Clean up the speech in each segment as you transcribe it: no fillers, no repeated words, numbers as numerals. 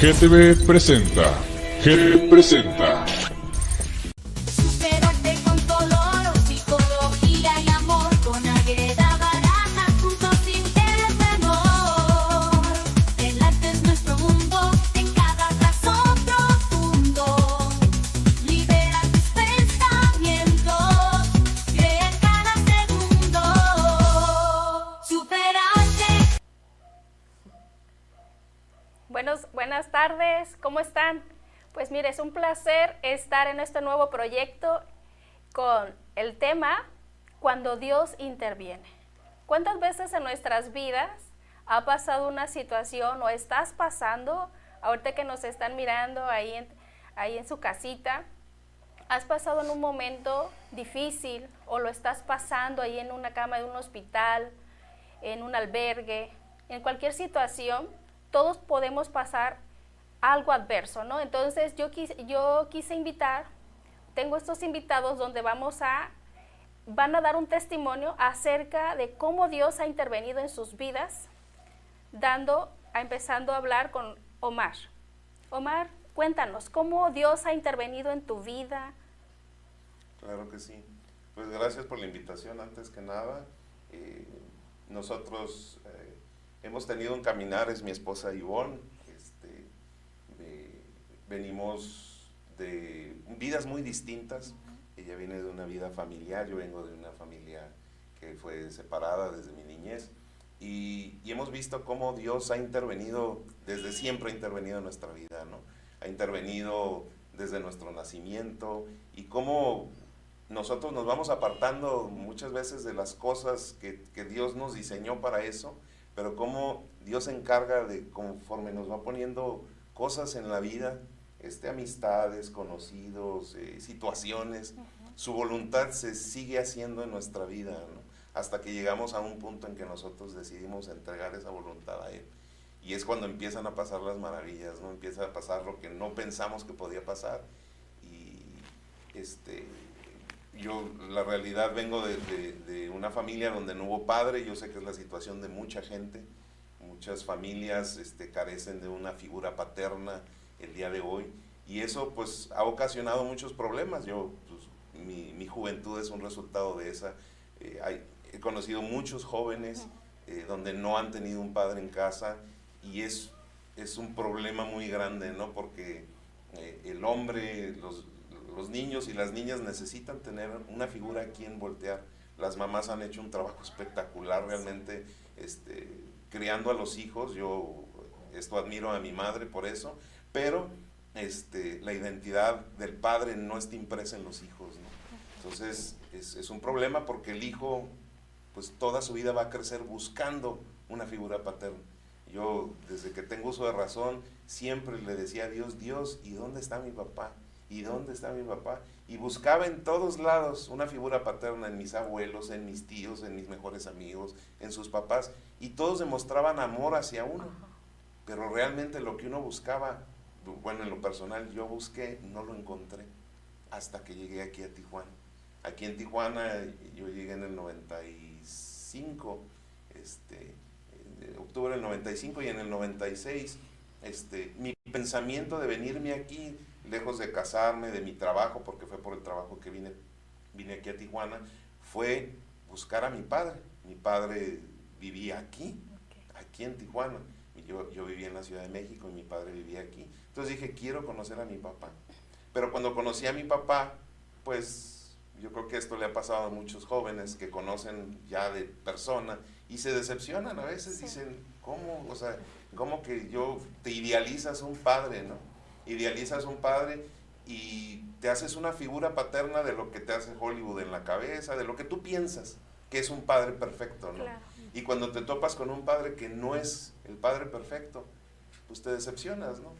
GTV presenta. GTV presenta. Superarte con color, psicología y amor, con Agueda Barata, juntos sin temor. El arte es nuestro mundo, en cada trazo profundo. Libera tus pensamientos, crea en cada segundo. Superarte. Buenas tardes, ¿cómo están? Pues mire, es un placer estar en este nuevo proyecto con el tema Cuando Dios interviene. ¿Cuántas veces en nuestras vidas ha pasado una situación o estás pasando, ahorita que nos están mirando ahí en su casita, has pasado en un momento difícil o lo estás pasando ahí en una cama de un hospital, en un albergue, en cualquier situación? Todos podemos pasar algo adverso, ¿no? Entonces yo quise invitar, tengo estos invitados donde van a dar un testimonio acerca de cómo Dios ha intervenido en sus vidas, empezando a hablar con Omar. Omar, cuéntanos, ¿cómo Dios ha intervenido en tu vida? Claro que sí. Pues gracias por la invitación, antes que nada. Nosotros hemos tenido un caminar, es mi esposa Ivonne. Venimos de vidas muy distintas. Ella viene de una vida familiar, yo vengo de una familia que fue separada desde mi niñez. Y hemos visto cómo Dios ha intervenido, desde siempre ha intervenido en nuestra vida, ¿no? Ha intervenido desde nuestro nacimiento, y cómo nosotros nos vamos apartando muchas veces de las cosas que Dios nos diseñó para eso, pero cómo Dios se encarga de, conforme nos va poniendo cosas en la vida, amistades, conocidos, situaciones, su voluntad se sigue haciendo en nuestra vida, ¿no? Hasta que llegamos a un punto en que nosotros decidimos entregar esa voluntad a Él. Y es cuando empiezan a pasar las maravillas, ¿no? Empieza a pasar lo que no pensamos que podía pasar. Y yo, la realidad, vengo de una familia donde no hubo padre. Yo sé que es la situación de mucha gente. Muchas familias carecen de una figura paterna el día de hoy, y eso pues ha ocasionado muchos problemas. Mi juventud es un resultado de esa. He conocido muchos jóvenes donde no han tenido un padre en casa, y es un problema muy grande, ¿no? Porque el hombre, los niños y las niñas necesitan tener una figura a quien voltear. Las mamás han hecho un trabajo espectacular realmente, criando a los hijos. Yo admiro a mi madre por eso, pero la identidad del padre no está impresa en los hijos, ¿no? Entonces es un problema, porque el hijo pues toda su vida va a crecer buscando una figura paterna. Yo, desde que tengo uso de razón, siempre le decía a Dios: Dios, ¿y dónde está mi papá? ¿Y dónde está mi papá? Y buscaba en todos lados una figura paterna, en mis abuelos, en mis tíos, en mis mejores amigos, en sus papás, y todos demostraban amor hacia uno. Pero realmente lo que uno buscaba, bueno, en lo personal yo busqué, no lo encontré hasta que llegué aquí a Tijuana. Aquí en Tijuana yo llegué en el 95, en octubre del 95, y en el 96, mi pensamiento de venirme aquí, lejos de casarme, de mi trabajo, porque fue por el trabajo que vine aquí a Tijuana, fue buscar a mi padre. Mi padre vivía aquí en Tijuana. Yo vivía en la Ciudad de México y mi padre vivía aquí. Entonces dije, quiero conocer a mi papá. Pero cuando conocí a mi papá, pues yo creo que esto le ha pasado a muchos jóvenes que conocen ya de persona y se decepcionan a veces. Sí. Dicen, ¿cómo? O sea, ¿cómo que te idealizas un padre, ¿no? Idealizas un padre y te haces una figura paterna de lo que te hace Hollywood en la cabeza, de lo que tú piensas que es un padre perfecto, ¿no? Claro. Y cuando te topas con un padre que no es el padre perfecto, pues te decepcionas, ¿no?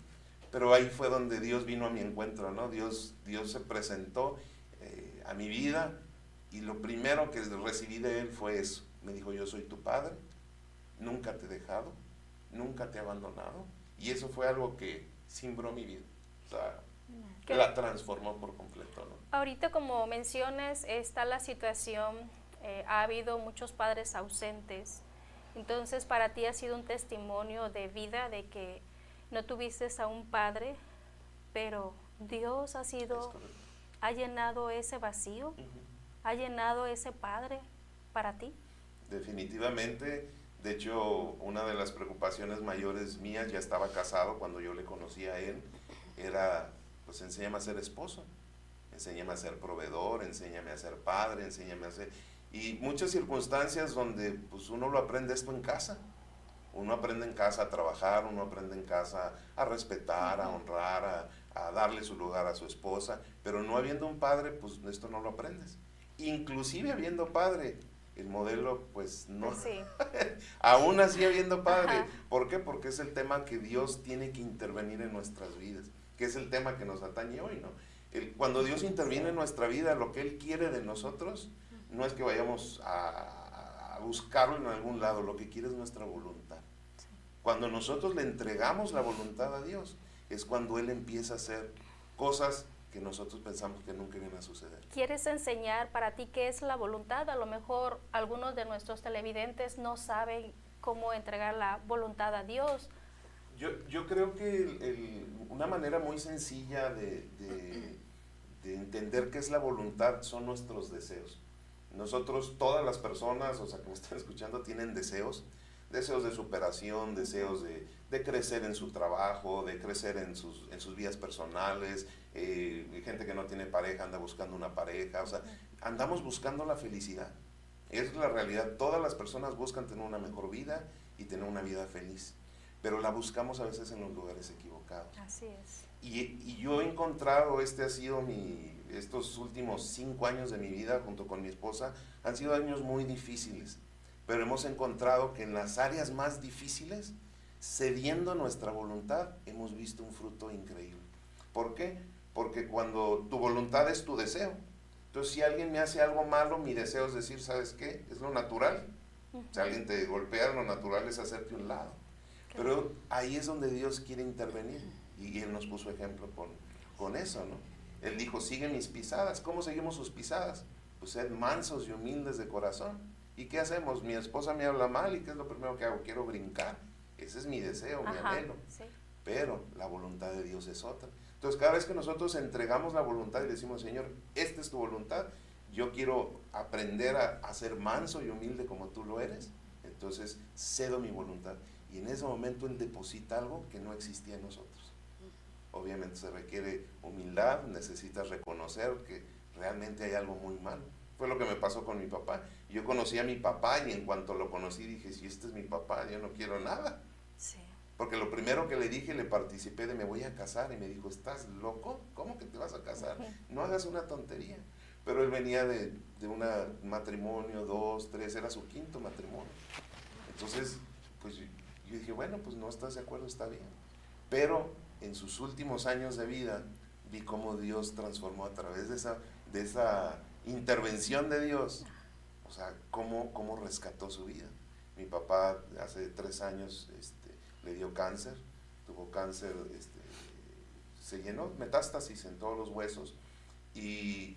Pero ahí fue donde Dios vino a mi encuentro, ¿no? Dios se presentó a mi vida, y lo primero que recibí de Él fue eso. Me dijo: yo soy tu padre, nunca te he dejado, nunca te he abandonado. Y eso fue algo que cimbró mi vida. O sea, Que la transformó por completo, ¿no? ahorita, como mencionas, está la situación, ha habido muchos padres ausentes. Entonces, para ti ha sido un testimonio de vida de que no tuviste a un padre, pero Dios Es correcto. ha llenado ese vacío, Ujú. ha llenado ese padre para ti. Definitivamente, de hecho, una de las preocupaciones mayores mías, ya estaba casado cuando yo le conocí a él, era, pues enséñame a ser esposo, enséñame a ser proveedor, enséñame a ser padre, enséñame a ser... Y muchas circunstancias donde pues uno lo aprende esto en casa. Uno aprende en casa a trabajar, uno aprende en casa a respetar, a honrar, a darle su lugar a su esposa, pero no habiendo un padre, pues esto no lo aprendes. Inclusive habiendo padre, el modelo pues no, Sí, aún así habiendo padre. Ajá. ¿Por qué? Porque es el tema que Dios tiene que intervenir en nuestras vidas, que es el tema que nos atañe hoy, ¿no? Cuando Dios interviene en nuestra vida, lo que Él quiere de nosotros no es que vayamos a buscarlo en algún lado, lo que quiere es nuestra voluntad. Cuando nosotros le entregamos la voluntad a Dios, es cuando Él empieza a hacer cosas que nosotros pensamos que nunca iban a suceder. ¿Quieres enseñar para ti qué es la voluntad? A lo mejor algunos de nuestros televidentes no saben cómo entregar la voluntad a Dios. Yo creo que una manera muy sencilla de entender qué es la voluntad son nuestros deseos. Nosotros, todas las personas, o sea, que me están escuchando, tienen deseos de superación, deseos de crecer en su trabajo, de crecer en sus vidas personales. Gente que no tiene pareja anda buscando una pareja, o sea, andamos buscando la felicidad. Es la realidad, todas las personas buscan tener una mejor vida y tener una vida feliz, pero la buscamos a veces en los lugares equivocados. Así es. Y yo he encontrado, ha sido estos últimos 5 años de mi vida junto con mi esposa, han sido años muy difíciles, pero hemos encontrado que en las áreas más difíciles, cediendo nuestra voluntad, hemos visto un fruto increíble. ¿Por qué? Porque cuando tu voluntad es tu deseo, entonces si alguien me hace algo malo, mi deseo es decir, ¿sabes qué? Es lo natural. Si alguien te golpea, lo natural es hacerte un lado. Pero ahí es donde Dios quiere intervenir. Y Él nos puso ejemplo con eso, ¿no? Él dijo, sigue mis pisadas. ¿Cómo seguimos sus pisadas? Pues sed mansos y humildes de corazón. ¿Y qué hacemos? Mi esposa me habla mal, ¿y qué es lo primero que hago? Quiero brincar. Ese es mi deseo, mi anhelo. Sí. Pero la voluntad de Dios es otra. Entonces, cada vez que nosotros entregamos la voluntad y le decimos, Señor, esta es tu voluntad, yo quiero aprender a ser manso y humilde como tú lo eres, entonces cedo mi voluntad. Y en ese momento Él deposita algo que no existía en nosotros. Obviamente se requiere humildad, necesitas reconocer que realmente hay algo muy malo. Fue lo que me pasó con mi papá. Yo conocí a mi papá y en cuanto lo conocí dije, si este es mi papá, yo no quiero nada. Sí. Porque lo primero que le dije, le participé de me voy a casar y me dijo, ¿estás loco? ¿Cómo que te vas a casar? No hagas una tontería. Pero él venía de un matrimonio, 2, 3, era su 5º matrimonio. Entonces, pues yo dije, bueno, pues no estás de acuerdo, está bien. Pero en sus últimos años de vida vi cómo Dios transformó a través de esa intervención de Dios, o sea, cómo rescató su vida. Mi papá hace 3 años le dio cáncer, tuvo cáncer, se llenó metástasis en todos los huesos y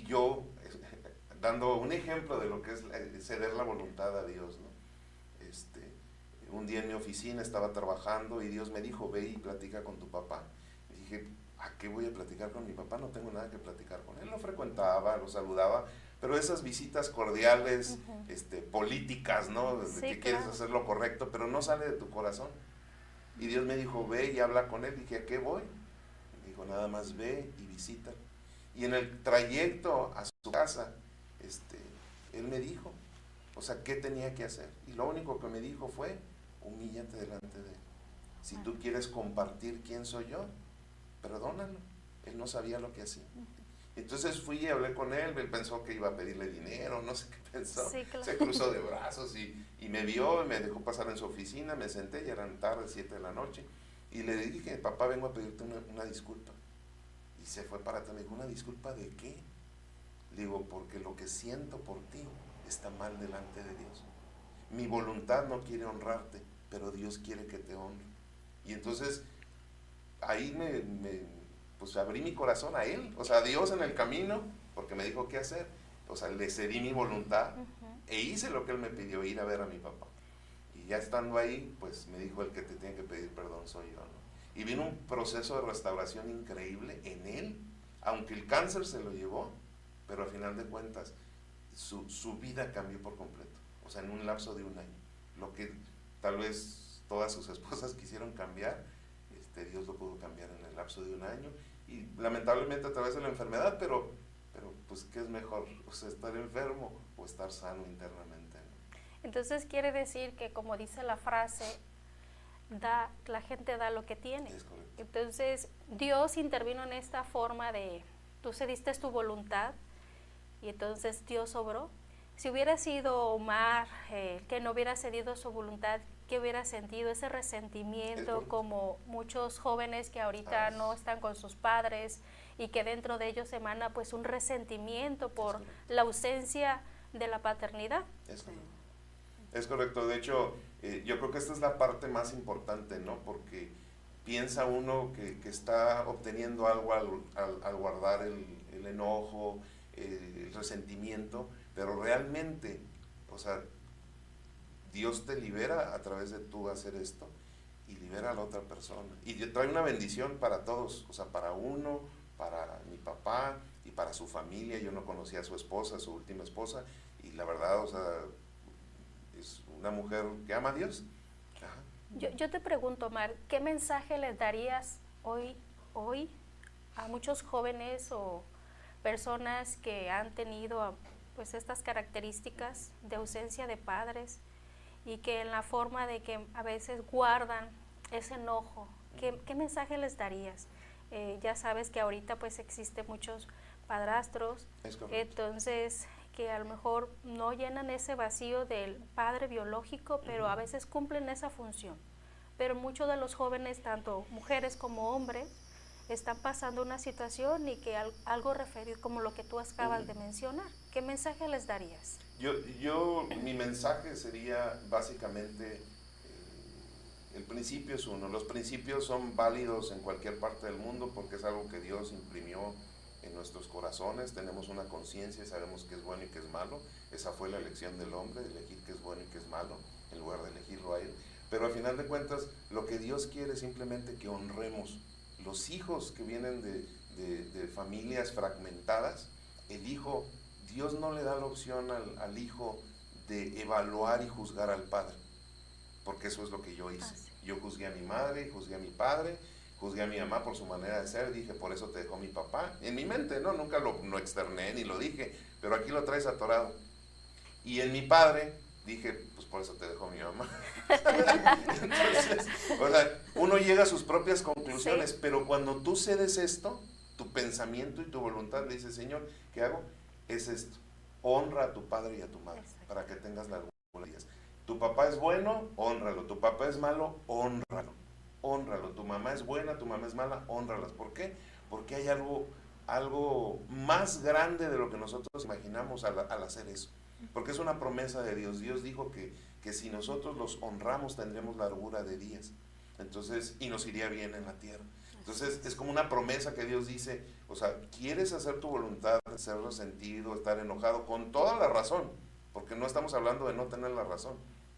yo, dando un ejemplo de lo que es ceder la voluntad a Dios, ¿no? Un día en mi oficina estaba trabajando y Dios me dijo, ve y platica con tu papá. Y dije, ¿a qué voy a platicar con mi papá? No tengo nada que platicar con él. Lo frecuentaba, lo saludaba, pero esas visitas cordiales, políticas, ¿no? Sí, que claro. quieres hacer lo correcto, pero no sale de tu corazón. Y Dios me dijo, ve y habla con él. Dije, ¿a qué voy? Me dijo, nada más ve y visita. Y en el trayecto a su casa, él me dijo, o sea, ¿qué tenía que hacer? Y lo único que me dijo fue, humíllate delante de él. Si tú quieres compartir quién soy yo, perdónalo. Él no sabía lo que hacía. Entonces fui y hablé con él pensó que iba a pedirle dinero, no sé qué pensó. Sí, claro. Se cruzó de brazos y me vio, me dejó pasar en su oficina, me senté, ya eran tarde, 7 de la noche, y le dije, papá, vengo a pedirte una disculpa. Y se fue para atrás, me dijo, ¿una disculpa de qué? Le digo, porque lo que siento por ti está mal delante de Dios. Mi voluntad no quiere honrarte, pero Dios quiere que te honre. Y entonces ahí pues abrí mi corazón a Él, o sea, a Dios en el camino, porque me dijo qué hacer. O sea, le cedí mi voluntad e hice lo que Él me pidió, ir a ver a mi papá. Y ya estando ahí, pues me dijo: el que te tiene que pedir perdón soy yo, ¿no? Y vino un proceso de restauración increíble en él, aunque el cáncer se lo llevó, pero al final de cuentas su vida cambió por completo, o sea, en un lapso de un año. Lo que tal vez todas sus esposas quisieron cambiar, Dios lo pudo cambiar en el lapso de un año, y lamentablemente a través de la enfermedad, pero pues ¿qué es mejor? O sea, estar enfermo o estar sano internamente, ¿no? Entonces quiere decir que, como dice la frase, la gente da lo que tiene. Es correcto. Entonces Dios intervino en esta forma de, tú cediste tu voluntad y entonces Dios obró. Si hubiera sido Omar que no hubiera cedido su voluntad, ¿qué hubiera sentido? Ese resentimiento, como muchos jóvenes que ahorita no están con sus padres y que dentro de ellos emana pues un resentimiento por la ausencia de la paternidad. Es correcto. Es correcto. De hecho, yo creo que esta es la parte más importante, ¿no? Porque piensa uno que está obteniendo algo al guardar el enojo, el resentimiento, pero realmente, o sea, Dios te libera a través de tú hacer esto y libera a la otra persona. Y trae una bendición para todos, o sea, para uno, para mi papá y para su familia. Yo no conocía a su esposa, su última esposa, y la verdad, o sea, es una mujer que ama a Dios. Ajá. Yo te pregunto, Omar, ¿qué mensaje les darías hoy a muchos jóvenes o personas que han tenido pues estas características de ausencia de padres y que en la forma de que a veces guardan ese enojo? ¿Qué mensaje les darías? Ya sabes que ahorita pues existen muchos padrastros, entonces que a lo mejor no llenan ese vacío del padre biológico, pero a veces cumplen esa función. Pero muchos de los jóvenes, tanto mujeres como hombres, están pasando una situación y que algo referido como lo que tú acabas de mencionar. ¿Qué mensaje les darías? Mi mensaje sería básicamente, el principio es uno. Los principios son válidos en cualquier parte del mundo porque es algo que Dios imprimió en nuestros corazones. Tenemos una conciencia y sabemos qué es bueno y qué es malo. Esa fue la elección del hombre, de elegir qué es bueno y qué es malo, en lugar de elegirlo a él. Pero al final de cuentas, lo que Dios quiere es simplemente que honremos. Los hijos que vienen de familias fragmentadas, Dios no le da la opción al hijo de evaluar y juzgar al padre, porque eso es lo que yo hice. Yo juzgué a mi madre, juzgué a mi padre, juzgué a mi mamá por su manera de ser, dije, por eso te dejó mi papá. En mi mente, no, nunca lo externé ni lo dije, pero aquí lo traes atorado. Y en mi padre dije, pues por eso te dejó mi mamá. Entonces, o sea, uno llega a sus propias conclusiones, pero cuando tú cedes esto, tu pensamiento y tu voluntad le dice: Señor, ¿qué hago? Es esto: honra a tu padre y a tu madre, para que tengas la alguna. Tu papá es bueno, hónralo. Tu papá es malo, hónralo. Hónralo. Tu mamá es buena, tu mamá es mala, hónralas. ¿Por qué? Porque hay algo más grande de lo que nosotros imaginamos al hacer eso. Porque es una promesa de Dios. Dios dijo que si nosotros los honramos tendremos largura de días, entonces, y nos iría bien en la tierra. Entonces es como una promesa que Dios dice, o sea, quieres hacer tu voluntad, ser resentido, estar enojado, con toda la razón, porque no estamos hablando de no tener la razón.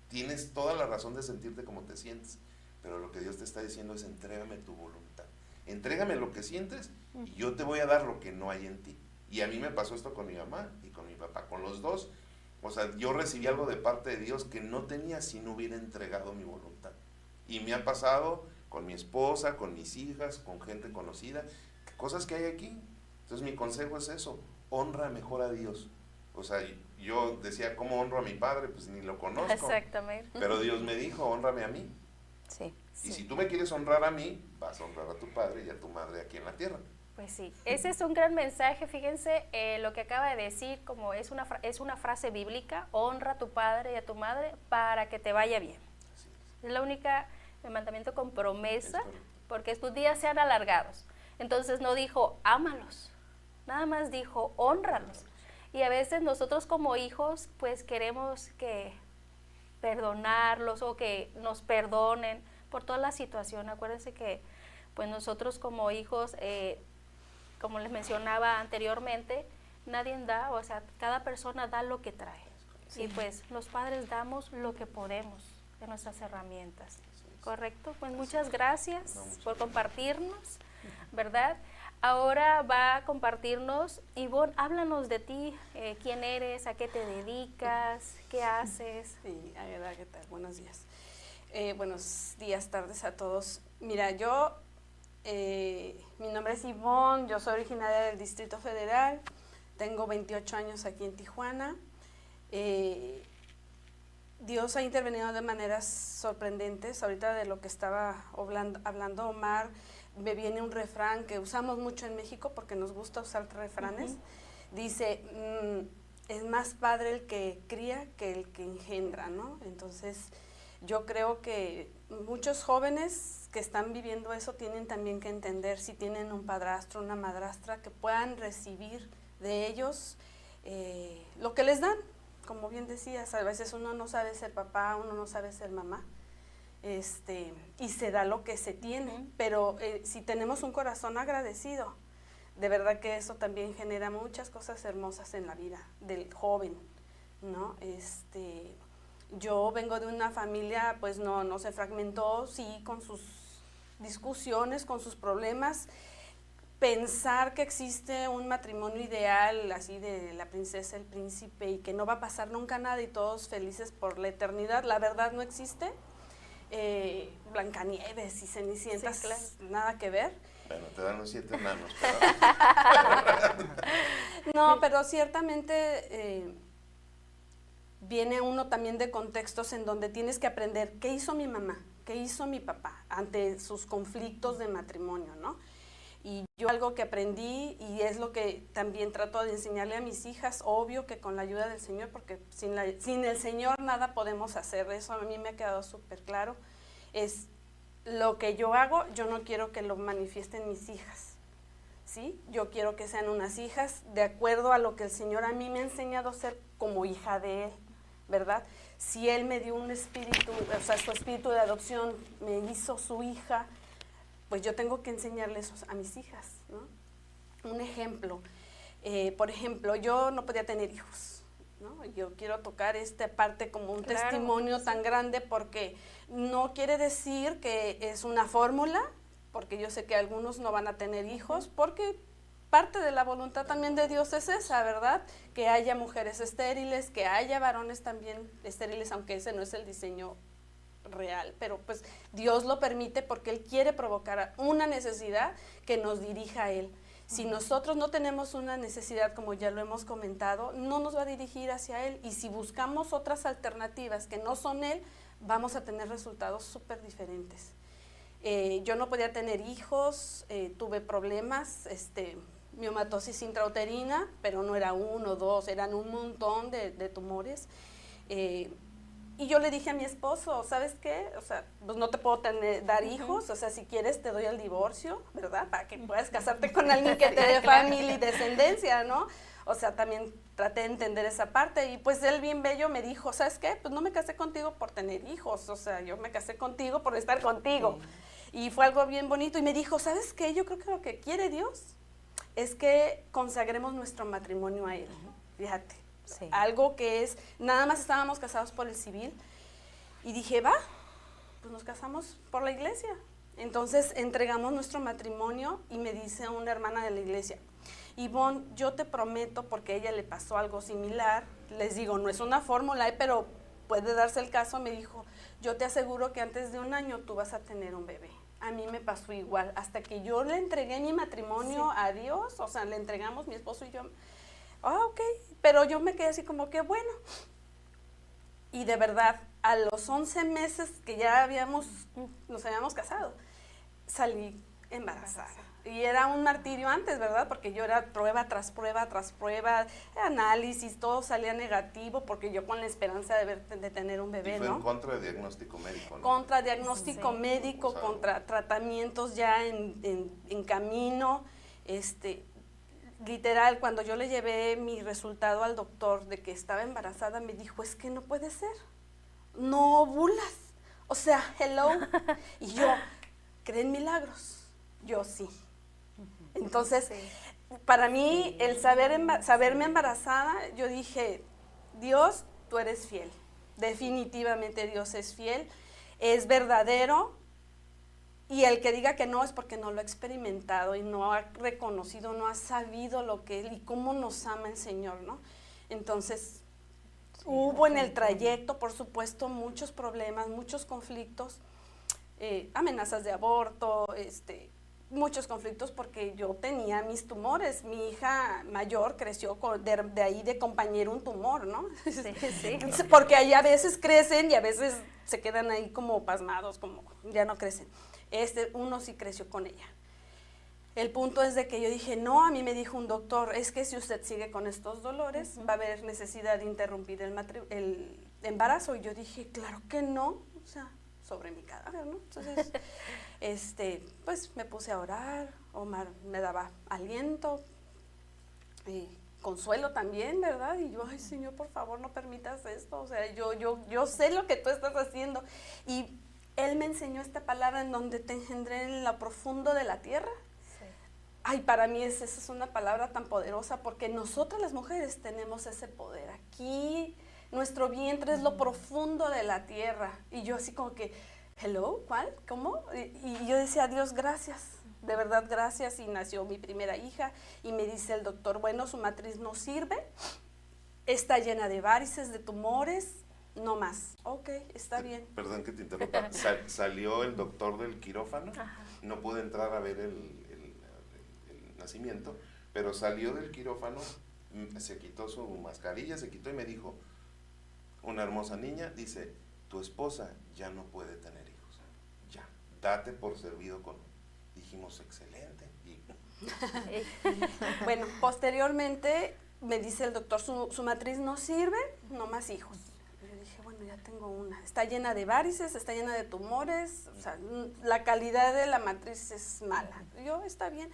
Tienes toda la razón de sentirte como te sientes, pero lo que Dios te está diciendo es: entrégame tu voluntad, entrégame lo que sientes y yo te voy a dar lo que no hay en ti. Y a mí me pasó esto con mi mamá y con mi papá, con los dos. O sea, yo recibí algo de parte de Dios que no tenía si no hubiera entregado mi voluntad. Y me ha pasado con mi esposa, con mis hijas, con gente conocida, cosas que hay aquí. Entonces mi consejo es eso: honra mejor a Dios. O sea, yo decía, ¿cómo honro a mi padre? Pues ni lo conozco. Exactamente. Pero Dios me dijo: honrame a mí. Sí. Y si tú me quieres honrar a mí, vas a honrar a tu padre y a tu madre aquí en la tierra. Pues sí, ese es un gran mensaje. Fíjense lo que acaba de decir, como es una frase bíblica: honra a tu padre y a tu madre para que te vaya bien. Es la única mandamiento con promesa, porque tus días sean alargados. Entonces no dijo ámalos, nada más dijo honralos. Y a veces nosotros como hijos pues queremos que perdonarlos o que nos perdonen por toda la situación. Acuérdense que pues nosotros como hijos, como les mencionaba anteriormente, nadie da, o sea, cada persona da lo que trae. Y pues los padres damos lo que podemos de nuestras herramientas. ¿Correcto? Pues muchas gracias por compartirnos, ¿verdad? Ahora va a compartirnos, Ivonne, háblanos de ti, quién eres, a qué te dedicas, qué haces. Sí, hola, ¿qué tal? Buenos días. Buenos días, tardes a todos. Mira, yo, mi nombre es Ivonne, yo soy originaria del Distrito Federal, tengo 28 años aquí en Tijuana. Dios ha intervenido de maneras sorprendentes. Ahorita de lo que estaba hablando Omar, me viene un refrán que usamos mucho en México porque nos gusta usar refranes. Dice, es más padre el que cría que el que engendra, ¿no? Entonces, yo creo que muchos jóvenes que están viviendo eso tienen también que entender, si tienen un padrastro, una madrastra, que puedan recibir de ellos lo que les dan. Como bien decías, a veces uno no sabe ser papá, uno no sabe ser mamá, y se da lo que se tiene, pero si tenemos un corazón agradecido, de verdad que eso también genera muchas cosas hermosas en la vida del joven, ¿no? Yo vengo de una familia, pues no se fragmentó, sí, con sus discusiones, con sus problemas. Pensar que existe un matrimonio ideal, así de la princesa, el príncipe, y que no va a pasar nunca nada y todos felices por la eternidad, la verdad no existe. Blancanieves y Cenicienta, sí, claro, nada que ver. Bueno, te dan los 7 enanos. No, pero ciertamente viene uno también de contextos en donde tienes que aprender qué hizo mi mamá, qué hizo mi papá ante sus conflictos de matrimonio, ¿no? Y yo algo que aprendí, y es lo que también trato de enseñarle a mis hijas, obvio que con la ayuda del Señor, porque sin el Señor nada podemos hacer, eso a mí me ha quedado súper claro, es lo que yo hago, yo no quiero que lo manifiesten mis hijas, ¿sí? Yo quiero que sean unas hijas de acuerdo a lo que el Señor a mí me ha enseñado a ser como hija de Él, ¿verdad? Si Él me dio un espíritu, o sea, su espíritu de adopción me hizo su hija, pues yo tengo que enseñarle eso a mis hijas, ¿no? Un ejemplo, por ejemplo, yo no podía tener hijos, ¿no? Yo quiero tocar esta parte como un testimonio tan grande, porque no quiere decir que es una fórmula, porque yo sé que algunos no van a tener hijos, porque parte de la voluntad también de Dios es esa, ¿verdad? Que haya mujeres estériles, que haya varones también estériles, aunque ese no es el diseño real, pero pues Dios lo permite porque Él quiere provocar una necesidad que nos dirija a Él. Si nosotros no tenemos una necesidad, como ya lo hemos comentado, no nos va a dirigir hacia Él, y si buscamos otras alternativas que no son Él, vamos a tener resultados súper diferentes. Yo no podía tener hijos, tuve problemas, miomatosis intrauterina, pero no era 1 o 2, eran un montón de tumores. Y yo le dije a mi esposo, ¿sabes qué? O sea, pues no te puedo dar hijos, o sea, si quieres te doy el divorcio, ¿verdad? Para que puedas casarte con alguien que te dé familia y descendencia, ¿no? O sea, también traté de entender esa parte, y pues él bien bello me dijo, ¿sabes qué? Pues no me casé contigo por tener hijos, o sea, yo me casé contigo por estar contigo. Sí. Y fue algo bien bonito, y me dijo, ¿sabes qué? Yo creo que lo que quiere Dios es que consagremos nuestro matrimonio a Él, fíjate. Sí. Algo que es, nada más estábamos casados por el civil, y dije, va, pues nos casamos por la iglesia. Entonces entregamos nuestro matrimonio, y me dice una hermana de la iglesia, Ivonne, yo te prometo, porque a ella le pasó algo similar, les digo, no es una fórmula, pero puede darse el caso, me dijo, yo te aseguro que antes de 1 año tú vas a tener un bebé. A mí me pasó igual, hasta que yo le entregué mi matrimonio a Dios, o sea, le entregamos mi esposo y yo, ok, pero yo me quedé así como que bueno, y de verdad, a los 11 meses que ya nos habíamos casado, salí embarazada, y era un martirio antes, ¿verdad? Porque yo era prueba tras prueba tras prueba, análisis, todo salía negativo, porque yo con la esperanza de tener un bebé, y fue ¿no? en contra de diagnóstico médico, ¿no? Contra diagnóstico médico, o sea, contra tratamientos ya en camino, literal, cuando yo le llevé mi resultado al doctor de que estaba embarazada, me dijo, es que no puede ser, no ovulas, o sea, hello, y yo, ¿creen milagros? Yo sí. Entonces, para mí, el saberme embarazada, yo dije, Dios, tú eres fiel. Definitivamente Dios es fiel, es verdadero. Y el que diga que no es porque no lo ha experimentado y no ha reconocido, no ha sabido lo que Él y cómo nos ama el Señor, ¿no? Entonces, hubo en el trayecto, por supuesto, muchos problemas, muchos conflictos, amenazas de aborto, muchos conflictos porque yo tenía mis tumores. Mi hija mayor creció de ahí de compañero un tumor, ¿no? Sí. Porque ahí a veces crecen y a veces se quedan ahí como pasmados, como ya no crecen. Uno sí creció con ella. El punto es de que yo dije, no, a mí me dijo un doctor, es que si usted sigue con estos dolores, va a haber necesidad de interrumpir el embarazo. Y yo dije, claro que no, o sea, sobre mi cadáver, ¿no? Entonces, pues me puse a orar, Omar me daba aliento, y consuelo también, ¿verdad? Y yo, ay, Señor, por favor, no permitas esto, o sea, yo sé lo que tú estás haciendo. Y Él me enseñó esta palabra en donde te engendré en lo profundo de la tierra. Sí. Ay, para mí esa es una palabra tan poderosa porque nosotras las mujeres tenemos ese poder. Aquí nuestro vientre es lo profundo de la tierra. Y yo así como que, hello, ¿cuál? ¿Cómo? Y yo decía, Dios, gracias, de verdad gracias. Y nació mi primera hija y me dice el doctor, bueno, su matriz no sirve, está llena de varices, de tumores, no más. Ok, está bien. Perdón que te interrumpa. Salió el doctor del quirófano, no pude entrar a ver el nacimiento, pero salió del quirófano, se quitó su mascarilla, se quitó y me dijo, una hermosa niña, dice, tu esposa ya no puede tener hijos, ya, date por servido con. Dijimos, excelente. Y bueno, posteriormente me dice el doctor, su matriz no sirve, no más hijos. Yo dije, bueno, ya tengo una. Está llena de varices, está llena de tumores, o sea, la calidad de la matriz es mala. Yo, está bien,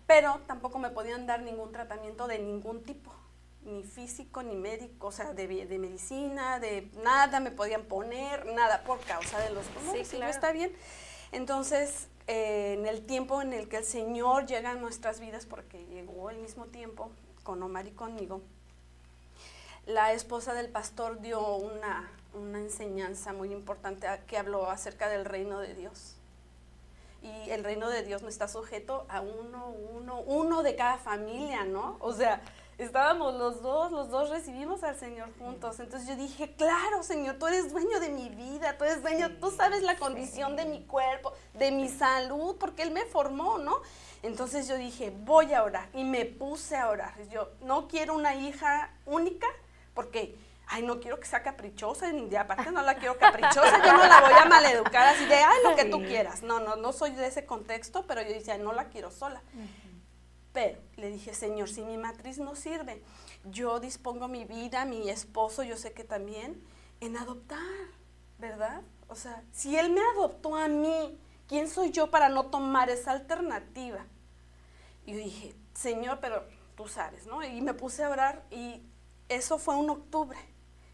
pero tampoco me podían dar ningún tratamiento de ningún tipo, ni físico, ni médico, o sea, de medicina, de nada me podían poner, nada, por causa de los tumores. Sí, Y yo, claro. está bien. Entonces, en el tiempo en el que el Señor llega a nuestras vidas, porque llegó al mismo tiempo con Omar y conmigo, la esposa del pastor dio una enseñanza muy importante que habló acerca del reino de Dios. Y el reino de Dios no está sujeto a uno de cada familia, ¿no? O sea, estábamos los dos recibimos al Señor juntos. Entonces yo dije, claro, Señor, tú eres dueño de mi vida, tú eres dueño, tú sabes la condición de mi cuerpo, de mi salud, porque Él me formó, ¿no? Entonces yo dije, voy a orar, y me puse a orar. Yo no quiero una hija única, porque, ay, no quiero que sea caprichosa, y aparte no la quiero caprichosa, yo no la voy a maleducar así de, ay, lo que tú quieras. No soy de ese contexto, pero yo decía, no la quiero sola. Pero le dije, Señor, si mi matriz no sirve, yo dispongo mi vida, mi esposo, yo sé que también, en adoptar, ¿verdad? O sea, si Él me adoptó a mí, ¿quién soy yo para no tomar esa alternativa? Y yo dije, Señor, pero tú sabes, ¿no? Y me puse a orar y eso fue en octubre.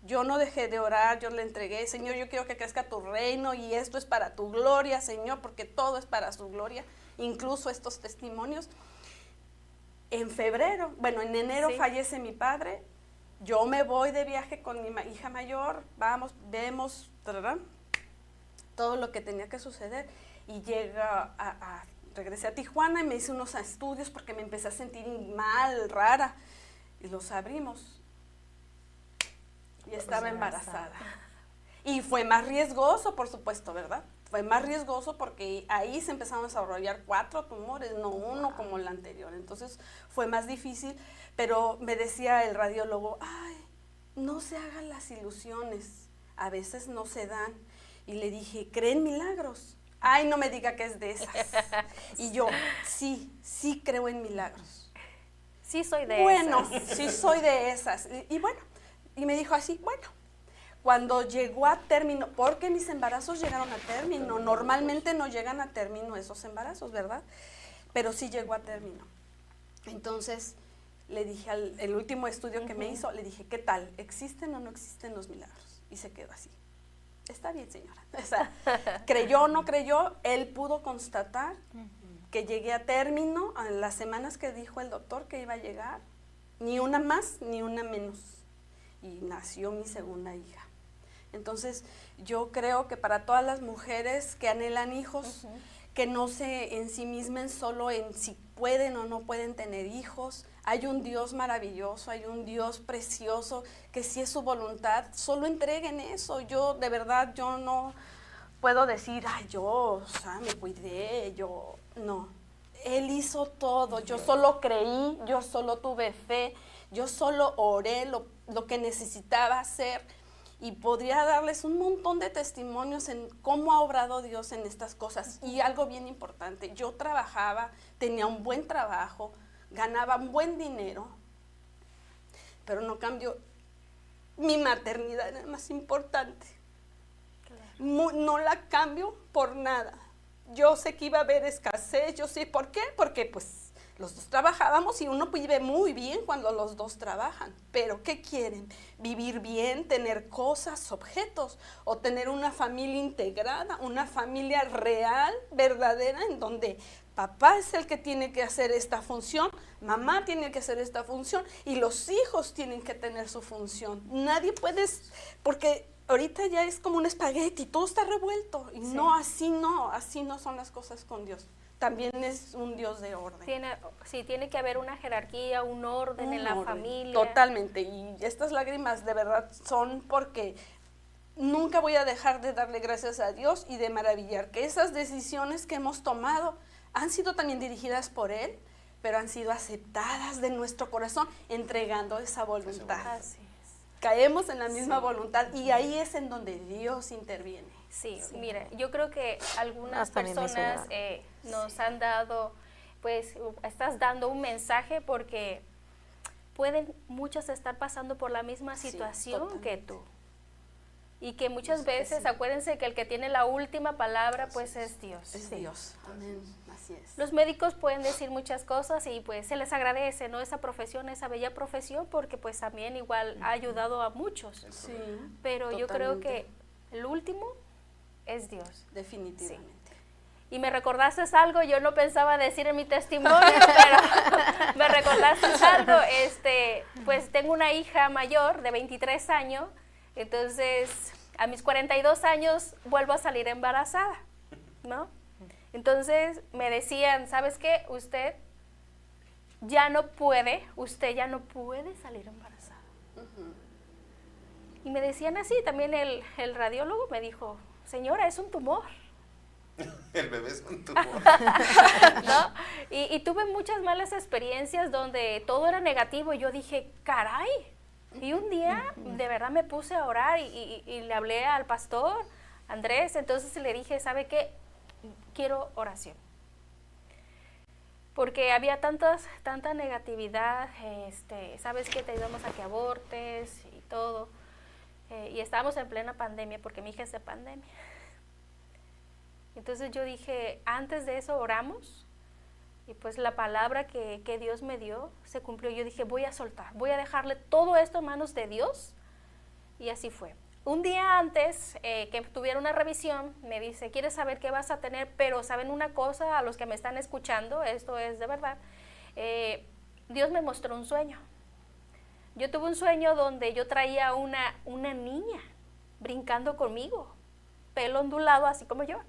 Yo no dejé de orar, yo le entregué, Señor, yo quiero que crezca tu reino y esto es para tu gloria, Señor, porque todo es para su gloria, incluso estos testimonios. En febrero, bueno, en enero Sí. fallece mi padre, yo me voy de viaje con mi hija mayor, vamos, vemos, todo lo que tenía que suceder y regresé a Tijuana y me hice unos estudios porque me empecé a sentir mal, rara, y los abrimos y estaba embarazada. Y fue más riesgoso, por supuesto, ¿verdad? Fue más riesgoso porque ahí se empezaron a desarrollar 4 tumores, no uno como el anterior. Entonces fue más difícil, pero me decía el radiólogo, ay, no se hagan las ilusiones, a veces no se dan. Y le dije, ¿creen milagros? Ay, no me diga que es de esas. Y yo, sí creo en milagros. Sí soy de Bueno, esas. sí soy de esas. Y bueno, y me dijo así, bueno, cuando llegó a término, porque mis embarazos llegaron a término, normalmente no llegan a término esos embarazos, ¿verdad? Pero sí llegó a término. Entonces, le dije el último estudio que me hizo, le dije, ¿qué tal? ¿Existen o no existen los milagros? Y se quedó así. Está bien, señora. O sea, creyó o no creyó, él pudo constatar que llegué a término en las semanas que dijo el doctor que iba a llegar, ni una más ni una menos, y nació mi segunda hija. Entonces yo creo que para todas las mujeres que anhelan hijos, que no se ensimismen solo en si pueden o no pueden tener hijos, hay un Dios maravilloso, hay un Dios precioso, que si es su voluntad, solo entreguen eso. Yo de verdad, yo no puedo decir, ay, yo, o sea, me cuidé, yo, no. Él hizo todo, yo solo creí, yo solo tuve fe, yo solo oré lo que necesitaba hacer, y podría darles un montón de testimonios en cómo ha obrado Dios en estas cosas. Y algo bien importante, yo trabajaba, tenía un buen trabajo, ganaba un buen dinero, pero no cambió, mi maternidad era más importante. No la cambio por nada. Yo sé que iba a haber escasez, yo sé por qué, porque pues los dos trabajábamos y uno vive muy bien cuando los dos trabajan. Pero ¿qué quieren? ¿Vivir bien, tener cosas, objetos, o tener una familia integrada, una familia real, verdadera, en donde papá es el que tiene que hacer esta función, mamá tiene que hacer esta función y los hijos tienen que tener su función? Nadie puede, porque ahorita ya es como un espagueti, todo está revuelto. Y Sí. no, así no son las cosas con Dios. También es un Dios de orden. Tiene que haber una jerarquía, un orden en la orden, familia. Totalmente. Y estas lágrimas de verdad son porque nunca voy a dejar de darle gracias a Dios y de maravillar que esas decisiones que hemos tomado han sido también dirigidas por Él, pero han sido aceptadas de nuestro corazón, entregando esa voluntad. Así es. Caemos en la misma voluntad y ahí es en donde Dios interviene. Sí, mire, yo creo que algunas Hasta a mí me hizo personas llorar. nos han dado, pues, estás dando un mensaje porque pueden muchas estar pasando por la misma Sí, situación que totalmente. tú. Y que muchas Es que veces, sí. acuérdense que el que tiene la última palabra, pues es Dios. Es Dios. Amén. Así es. Los médicos pueden decir muchas cosas y pues se les agradece, ¿no? Esa profesión, esa bella profesión, porque pues también igual ha ayudado a muchos. Sí, Pero yo creo totalmente. que el último es Dios. Definitivamente. Y me recordaste algo, yo no pensaba decir en mi testimonio, pero me recordaste algo. Pues tengo una hija mayor de 23 años, entonces a mis 42 años vuelvo a salir embarazada, ¿no? Entonces me decían, ¿sabes qué? Usted ya no puede salir embarazada. Y me decían así, también el radiólogo me dijo, señora, es un tumor. El bebé es un tumor. ¿No? Y tuve muchas malas experiencias donde todo era negativo y yo dije, caray. Y un día de verdad me puse a orar y le hablé al pastor Andrés, entonces le dije, ¿sabe qué? Quiero oración. Porque había tanta negatividad, ¿sabes qué? Te ayudamos a que abortes y todo. Y estábamos en plena pandemia porque mi hija es de pandemia. Entonces yo dije, antes de eso oramos y pues la palabra que Dios me dio se cumplió. Yo dije, voy a soltar, voy a dejarle todo esto en manos de Dios, y así fue. Un día antes que tuviera una revisión, me dice, ¿quieres saber qué vas a tener? Pero ¿saben una cosa? A los que me están escuchando, esto es de verdad, Dios me mostró un sueño. Yo tuve un sueño donde yo traía una niña brincando conmigo, pelo ondulado así como yo,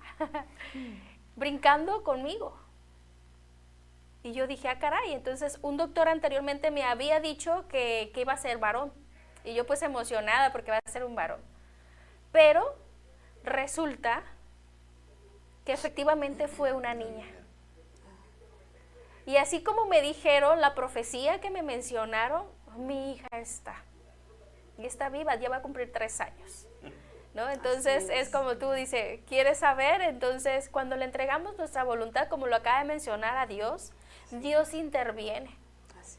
brincando conmigo. Y yo dije, ah, caray, entonces un doctor anteriormente me había dicho que iba a ser varón. Y yo pues emocionada porque va a ser un varón. Pero resulta que efectivamente fue una niña. Y así como me dijeron la profecía que me mencionaron, mi hija está. Y está viva, ya va a cumplir 3 años. ¿No? Entonces es como tú dices, ¿quieres saber? Entonces cuando le entregamos nuestra voluntad, como lo acaba de mencionar a Dios, Dios interviene.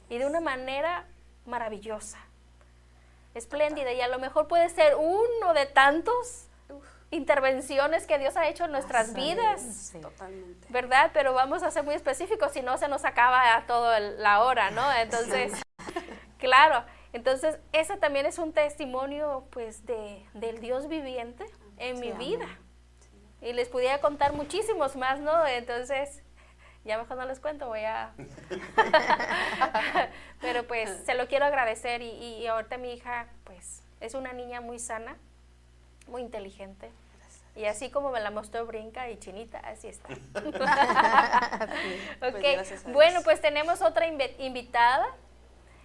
Y de una manera maravillosa, espléndida, y a lo mejor puede ser uno de tantos intervenciones que Dios ha hecho en nuestras vidas, Sí. Totalmente. ¿verdad? Pero vamos a ser muy específicos, si no se nos acaba toda la hora, ¿no? Entonces, claro, entonces ese también es un testimonio pues del Dios viviente en mi vida. Y les pudiera contar muchísimos más, ¿no? Entonces, Ya mejor no les cuento, voy a... Pero pues se lo quiero agradecer y ahorita mi hija pues es una niña muy sana, muy inteligente. Y así como me la mostró brinca y chinita, así está. Pues Ok, gracias a Dios. bueno, pues tenemos otra invitada.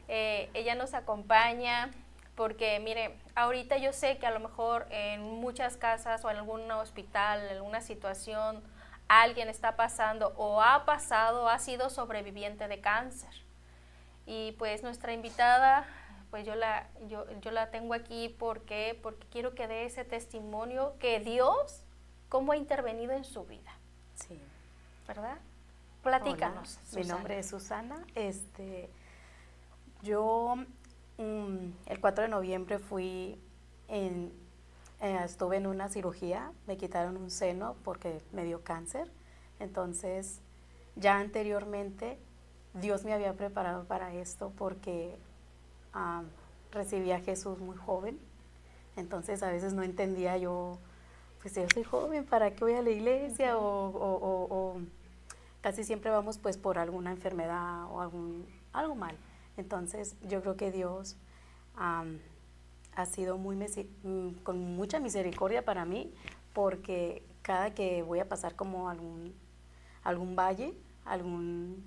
Ella nos acompaña porque, mire, ahorita yo sé que a lo mejor en muchas casas o en algún hospital, en alguna situación, alguien está pasando o ha pasado, ha sido sobreviviente de cáncer. Y pues nuestra invitada, pues yo la tengo aquí porque quiero que dé ese testimonio que Dios, cómo ha intervenido en su vida, Sí. ¿verdad? Platícanos. Hola, mi Susana. nombre es Susana. Yo el 4 de noviembre estuve en una cirugía, me quitaron un seno porque me dio cáncer. Entonces, ya anteriormente, Dios me había preparado para esto porque recibí a Jesús muy joven. Entonces, a veces no entendía yo, pues yo soy joven, ¿para qué voy a la iglesia? O casi siempre vamos pues por alguna enfermedad o algo mal. Entonces yo creo que Dios ha sido con mucha misericordia para mí, porque cada que voy a pasar como algún valle, algún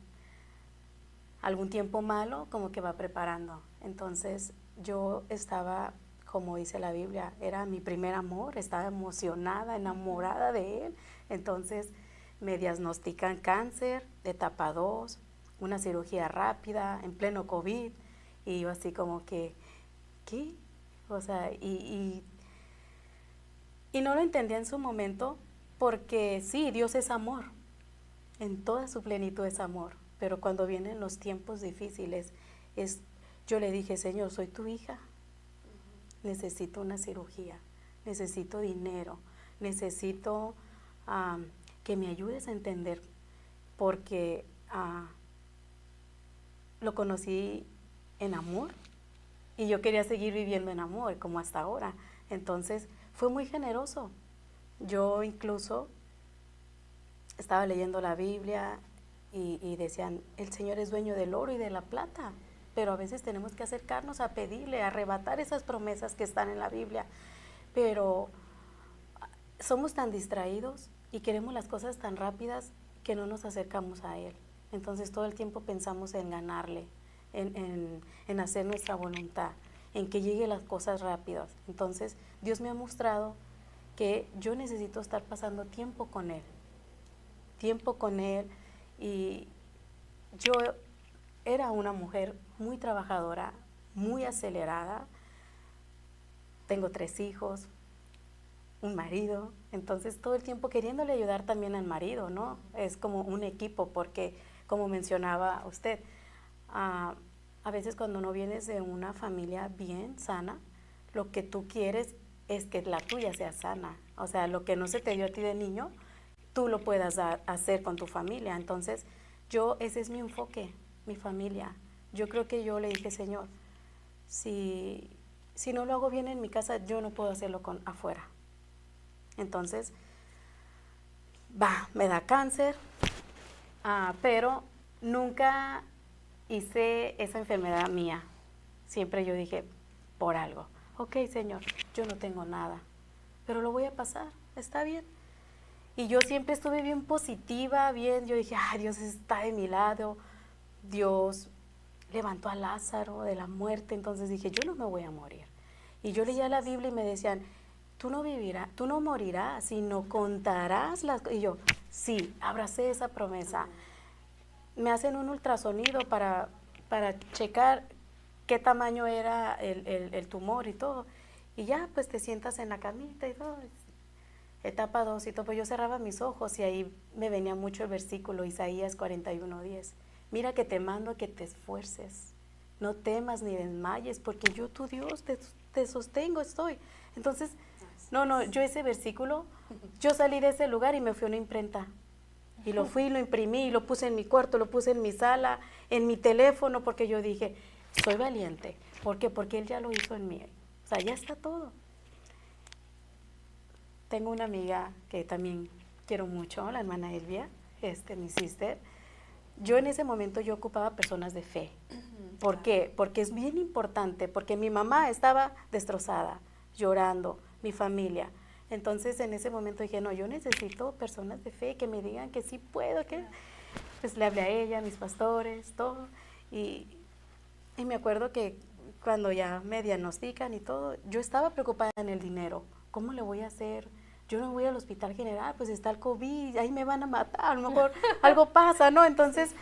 tiempo malo, como que va preparando. Entonces yo estaba, como dice la Biblia, era mi primer amor, estaba emocionada, enamorada de él. Entonces me diagnostican cáncer de etapa 2, una cirugía rápida, en pleno COVID, y yo así como que, ¿qué? O sea, y no lo entendía en su momento, porque sí, Dios es amor, en toda su plenitud es amor, pero cuando vienen los tiempos difíciles, yo le dije, Señor, soy tu hija, necesito una cirugía, necesito dinero, necesito que me ayudes a entender, porque lo conocí en amor y yo quería seguir viviendo en amor como hasta ahora. Entonces fue muy generoso. Yo incluso estaba leyendo la Biblia y decían, el Señor es dueño del oro y de la plata, pero a veces tenemos que acercarnos a pedirle, a arrebatar esas promesas que están en la Biblia, pero somos tan distraídos y queremos las cosas tan rápidas que no nos acercamos a Él. Entonces todo el tiempo pensamos en ganarle, en hacer nuestra voluntad, en que lleguen las cosas rápidas. Entonces Dios me ha mostrado que yo necesito estar pasando tiempo con Él, y yo era una mujer muy trabajadora, muy acelerada, tengo 3 hijos, un marido, entonces todo el tiempo queriéndole ayudar también al marido, ¿no? Es como un equipo, porque como mencionaba usted, a veces cuando no vienes de una familia bien sana, lo que tú quieres es que la tuya sea sana, o sea, lo que no se te dio a ti de niño, tú lo puedas hacer con tu familia. Entonces ese es mi enfoque, mi familia. Yo creo que yo le dije, Señor, si no lo hago bien en mi casa, yo no puedo hacerlo afuera. Entonces, me da cáncer, pero nunca hice esa enfermedad mía. Siempre yo dije, por algo. Ok, Señor, yo no tengo nada, pero lo voy a pasar, está bien. Y yo siempre estuve bien positiva, yo dije, Dios está de mi lado, Dios levantó a Lázaro de la muerte, entonces dije, yo no me voy a morir. Y yo leía la Biblia y me decían, tú no morirás, sino contarás las cosas. Y yo, sí, abracé esa promesa. Me hacen un ultrasonido para checar qué tamaño era el tumor y todo. Y ya, pues te sientas en la camita y todo. Etapa 2 y todo. Pues yo cerraba mis ojos y ahí me venía mucho el versículo, Isaías 41:10. Mira que te mando a que te esfuerces. No temas ni desmayes, porque yo, tu Dios, te sostengo, estoy. Entonces, yo ese versículo, yo salí de ese lugar y me fui a una imprenta. Y lo fui, lo imprimí, lo puse en mi cuarto, lo puse en mi sala, en mi teléfono, porque yo dije, soy valiente. ¿Por qué? Porque Él ya lo hizo en mí. O sea, ya está todo. Tengo una amiga que también quiero mucho, la hermana Elvia, mi sister. yo en ese momento yo ocupaba personas de fe. ¿Por qué? Porque es bien importante, porque mi mamá estaba destrozada, llorando, mi familia. Entonces en ese momento dije, no, yo necesito personas de fe que me digan que sí puedo, que pues le hablé a ella, a mis pastores, todo. Y me acuerdo que cuando ya me diagnostican y todo, yo estaba preocupada en el dinero. ¿Cómo le voy a hacer? Yo no voy al hospital general, pues está el COVID, ahí me van a matar, a lo mejor algo pasa, ¿no? Entonces,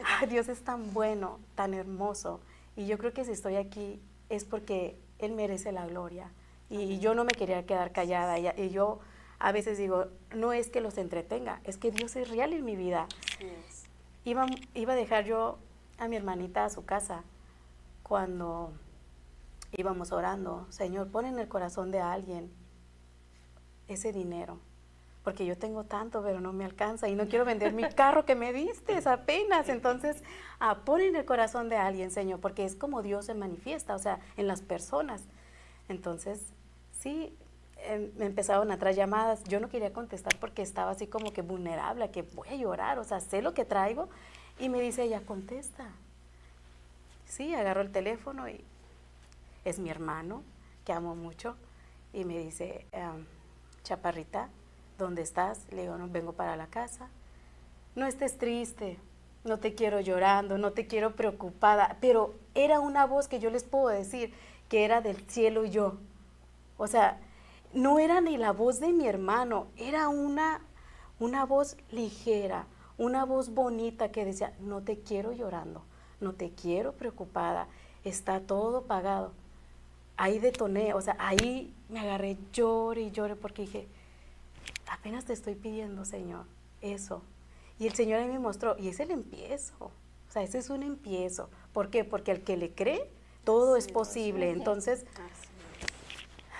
ay, Dios es tan bueno, tan hermoso. Y yo creo que si estoy aquí es porque Él merece la gloria. Y yo no me quería quedar callada. Y yo a veces digo, no es que los entretenga, es que Dios es real en mi vida. Así es. Iba a dejar yo a mi hermanita a su casa cuando íbamos orando. Señor, pon en el corazón de alguien ese dinero, porque yo tengo tanto, pero no me alcanza y no quiero vender mi carro que me diste apenas. Entonces, pon en el corazón de alguien, Señor, porque es como Dios se manifiesta, o sea, en las personas. Entonces, sí, me empezaron a traer llamadas. Yo no quería contestar porque estaba así como que vulnerable, que voy a llorar, o sea, sé lo que traigo. Y me dice ella, contesta. Sí, agarro el teléfono y es mi hermano, que amo mucho, y me dice, Chaparrita, ¿dónde estás? Le digo, no, vengo para la casa. No estés triste, no te quiero llorando, no te quiero preocupada, pero era una voz que yo les puedo decir que era del cielo y yo. O sea, no era ni la voz de mi hermano, era una voz ligera, una voz bonita que decía, no te quiero llorando, no te quiero preocupada, está todo pagado. Ahí detoné, o sea, ahí me agarré, lloré y lloré porque dije, apenas te estoy pidiendo, Señor, eso. Y el Señor ahí me mostró, y es el empiezo, o sea, ese es un empiezo. ¿Por qué? Porque al que le cree, todo es posible. Entonces,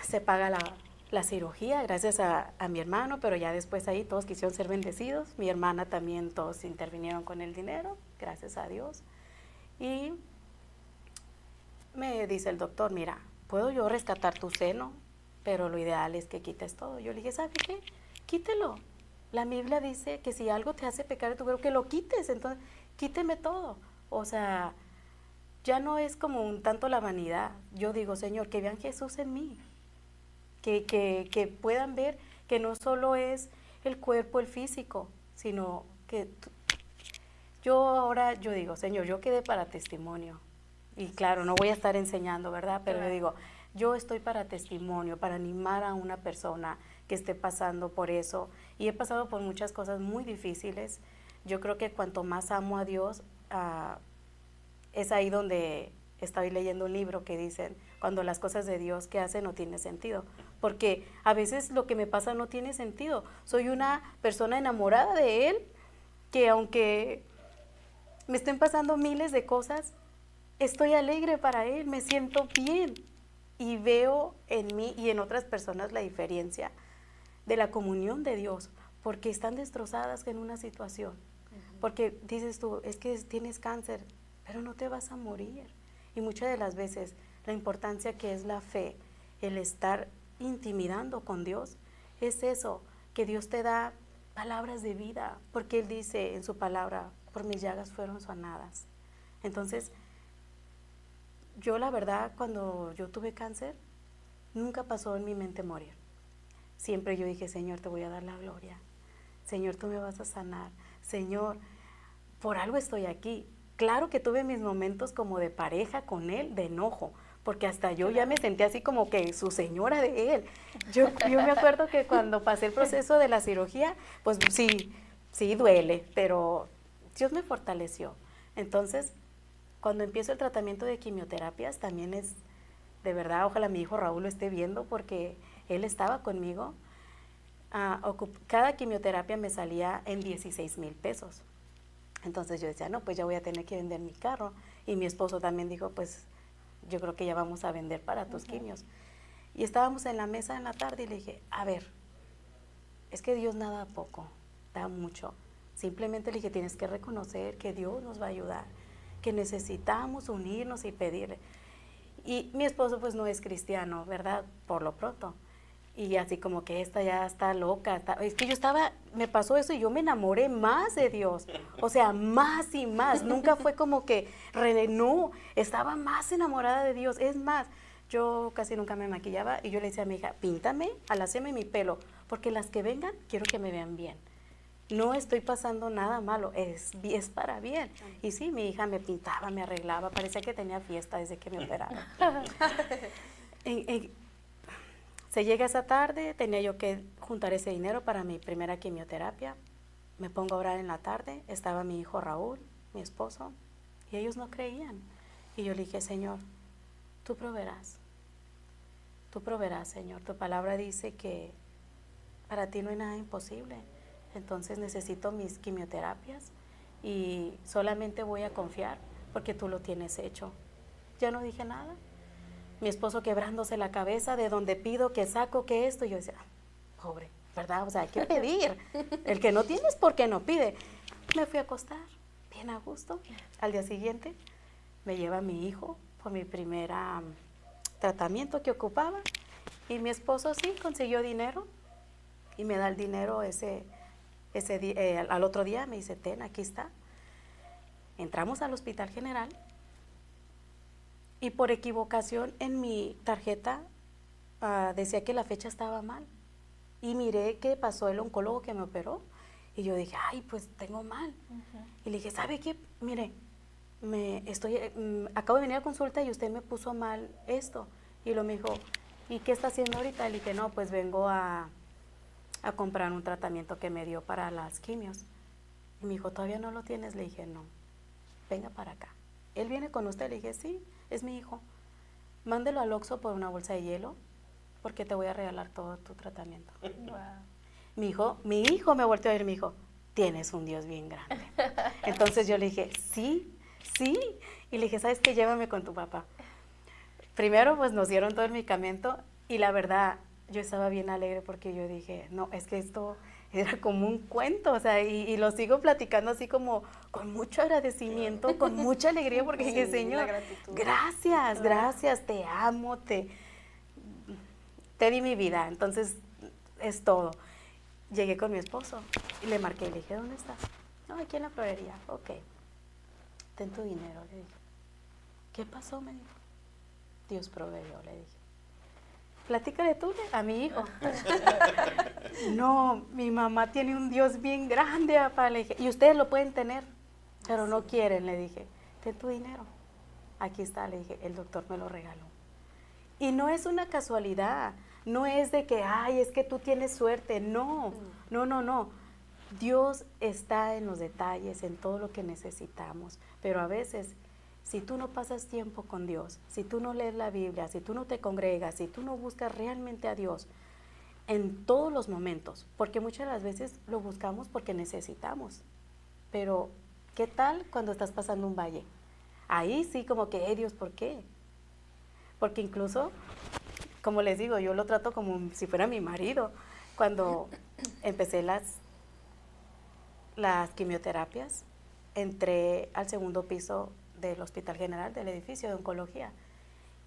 se paga la cirugía gracias a mi hermano, pero ya después ahí todos quisieron ser bendecidos. Mi hermana también, todos intervinieron con el dinero, gracias a Dios. Y me dice el doctor, mira, puedo yo rescatar tu seno, pero lo ideal es que quites todo. Yo le dije, ¿sabe qué? Quítelo. La Biblia dice que si algo te hace pecar en tu cuerpo, que lo quites, entonces quíteme todo. O sea, ya no es como un tanto la vanidad. Yo digo, Señor, que vean Jesús en mí, que puedan ver que no solo es el cuerpo, el físico, sino que yo digo, Señor, yo quedé para testimonio. Y claro, no voy a estar enseñando, ¿verdad? Pero yo digo, yo estoy para testimonio, para animar a una persona que esté pasando por eso. Y he pasado por muchas cosas muy difíciles. Yo creo que cuanto más amo a Dios, es ahí donde estoy leyendo un libro que dicen, cuando las cosas de Dios que hace no tiene sentido. Porque a veces lo que me pasa no tiene sentido. Soy una persona enamorada de Él, que aunque me estén pasando miles de cosas, estoy alegre para Él, me siento bien. Y veo en mí y en otras personas la diferencia de la comunión de Dios, porque están destrozadas en una situación. Porque dices tú, es que tienes cáncer, pero no te vas a morir. Y muchas de las veces la importancia que es la fe, el estar intimidando con Dios, es eso, que Dios te da palabras de vida, porque Él dice en su palabra, por mis llagas fueron sanadas. Entonces, yo la verdad, cuando yo tuve cáncer, nunca pasó en mi mente morir. Siempre yo dije, Señor, te voy a dar la gloria. Señor, tú me vas a sanar. Señor, por algo estoy aquí. Claro que tuve mis momentos como de pareja con Él, de enojo, porque hasta yo ya me sentí así como que su señora de Él. Yo me acuerdo que cuando pasé el proceso de la cirugía, pues sí duele, pero Dios me fortaleció. Entonces, cuando empiezo el tratamiento de quimioterapias, también es, de verdad, ojalá mi hijo Raúl lo esté viendo, porque él estaba conmigo. Cada quimioterapia me salía en 16,000 pesos. Entonces yo decía, no, pues ya voy a tener que vender mi carro. Y mi esposo también dijo, pues yo creo que ya vamos a vender para tus quimios. Y estábamos en la mesa en la tarde y le dije, a ver, es que Dios no da poco, da mucho. Simplemente le dije, tienes que reconocer que Dios nos va a ayudar, que necesitamos unirnos y pedirle. Y mi esposo pues no es cristiano, ¿verdad? Por lo pronto. Y así como que esta ya está loca. Es que me pasó eso y yo me enamoré más de Dios. O sea, más y más. Nunca fue como que, no, estaba más enamorada de Dios. Es más, yo casi nunca me maquillaba y yo le decía a mi hija, píntame, aláceme mi pelo, porque las que vengan quiero que me vean bien. No estoy pasando nada malo, es para bien. Y sí, mi hija me pintaba, me arreglaba, parecía que tenía fiesta desde que me operaron. Se llega esa tarde, tenía yo que juntar ese dinero para mi primera quimioterapia. Me pongo a orar en la tarde, estaba mi hijo Raúl, mi esposo, y ellos no creían. Y yo le dije, Señor, tú proveerás, Señor. Tu palabra dice que para ti no hay nada imposible. Entonces necesito mis quimioterapias y solamente voy a confiar porque tú lo tienes hecho. Ya no dije nada. Mi esposo quebrándose la cabeza de donde pido, que saco, que esto. Y yo decía, pobre, ¿verdad? O sea, hay que pedir. El que no tiene es porque no pide. Me fui a acostar, bien a gusto. Al día siguiente me lleva mi hijo por mi primer tratamiento que ocupaba. Y mi esposo sí consiguió dinero y me da el dinero al otro día. Me dice, ten, aquí está. Entramos al Hospital General. Y por equivocación en mi tarjeta decía que la fecha estaba mal. Y miré que pasó el oncólogo que me operó. Y yo dije, ay, pues tengo mal. Y le dije, ¿sabe qué? Mire, acabo de venir a consulta y usted me puso mal esto. Y lo me dijo, ¿y qué está haciendo ahorita? Le dije, no, pues vengo a comprar un tratamiento que me dio para las quimios. Y me dijo, ¿todavía no lo tienes? Le dije, no, venga para acá. ¿Él viene con usted? Le dije, sí, es mi hijo. Mándelo al Oxxo por una bolsa de hielo porque te voy a regalar todo tu tratamiento. Wow. Mi hijo me volteó a ver, me dijo, tienes un Dios bien grande. Entonces yo le dije, sí. Y le dije, ¿sabes qué? Llévame con tu papá. Primero, pues nos dieron todo el medicamento y la verdad, yo estaba bien alegre porque yo dije, no, es que esto era como un cuento, o sea, y lo sigo platicando así como con mucho agradecimiento, con mucha alegría, porque dije, Señor, gracias, te amo, te di mi vida, entonces es todo. Llegué con mi esposo y le marqué y le dije, ¿dónde estás? No, aquí en la florería. Ok, ten tu dinero, le dije. ¿Qué pasó? Me dijo. Dios proveyó, le dije. Platícale tú a mi hijo. No, mi mamá tiene un Dios bien grande, papá, le dije. Y ustedes lo pueden tener, pero no quieren, le dije. Ten tu dinero. Aquí está, le dije, el doctor me lo regaló. Y no es una casualidad, no es de que, ay, es que tú tienes suerte, no. Dios está en los detalles, en todo lo que necesitamos, pero a veces, si tú no pasas tiempo con Dios, si tú no lees la Biblia, si tú no te congregas, si tú no buscas realmente a Dios en todos los momentos, porque muchas de las veces lo buscamos porque necesitamos, pero ¿qué tal cuando estás pasando un valle? Ahí sí como que, Dios, ¿por qué? Porque incluso, como les digo, yo lo trato como si fuera mi marido. Cuando empecé las quimioterapias, entré al segundo piso del Hospital General, del edificio de oncología,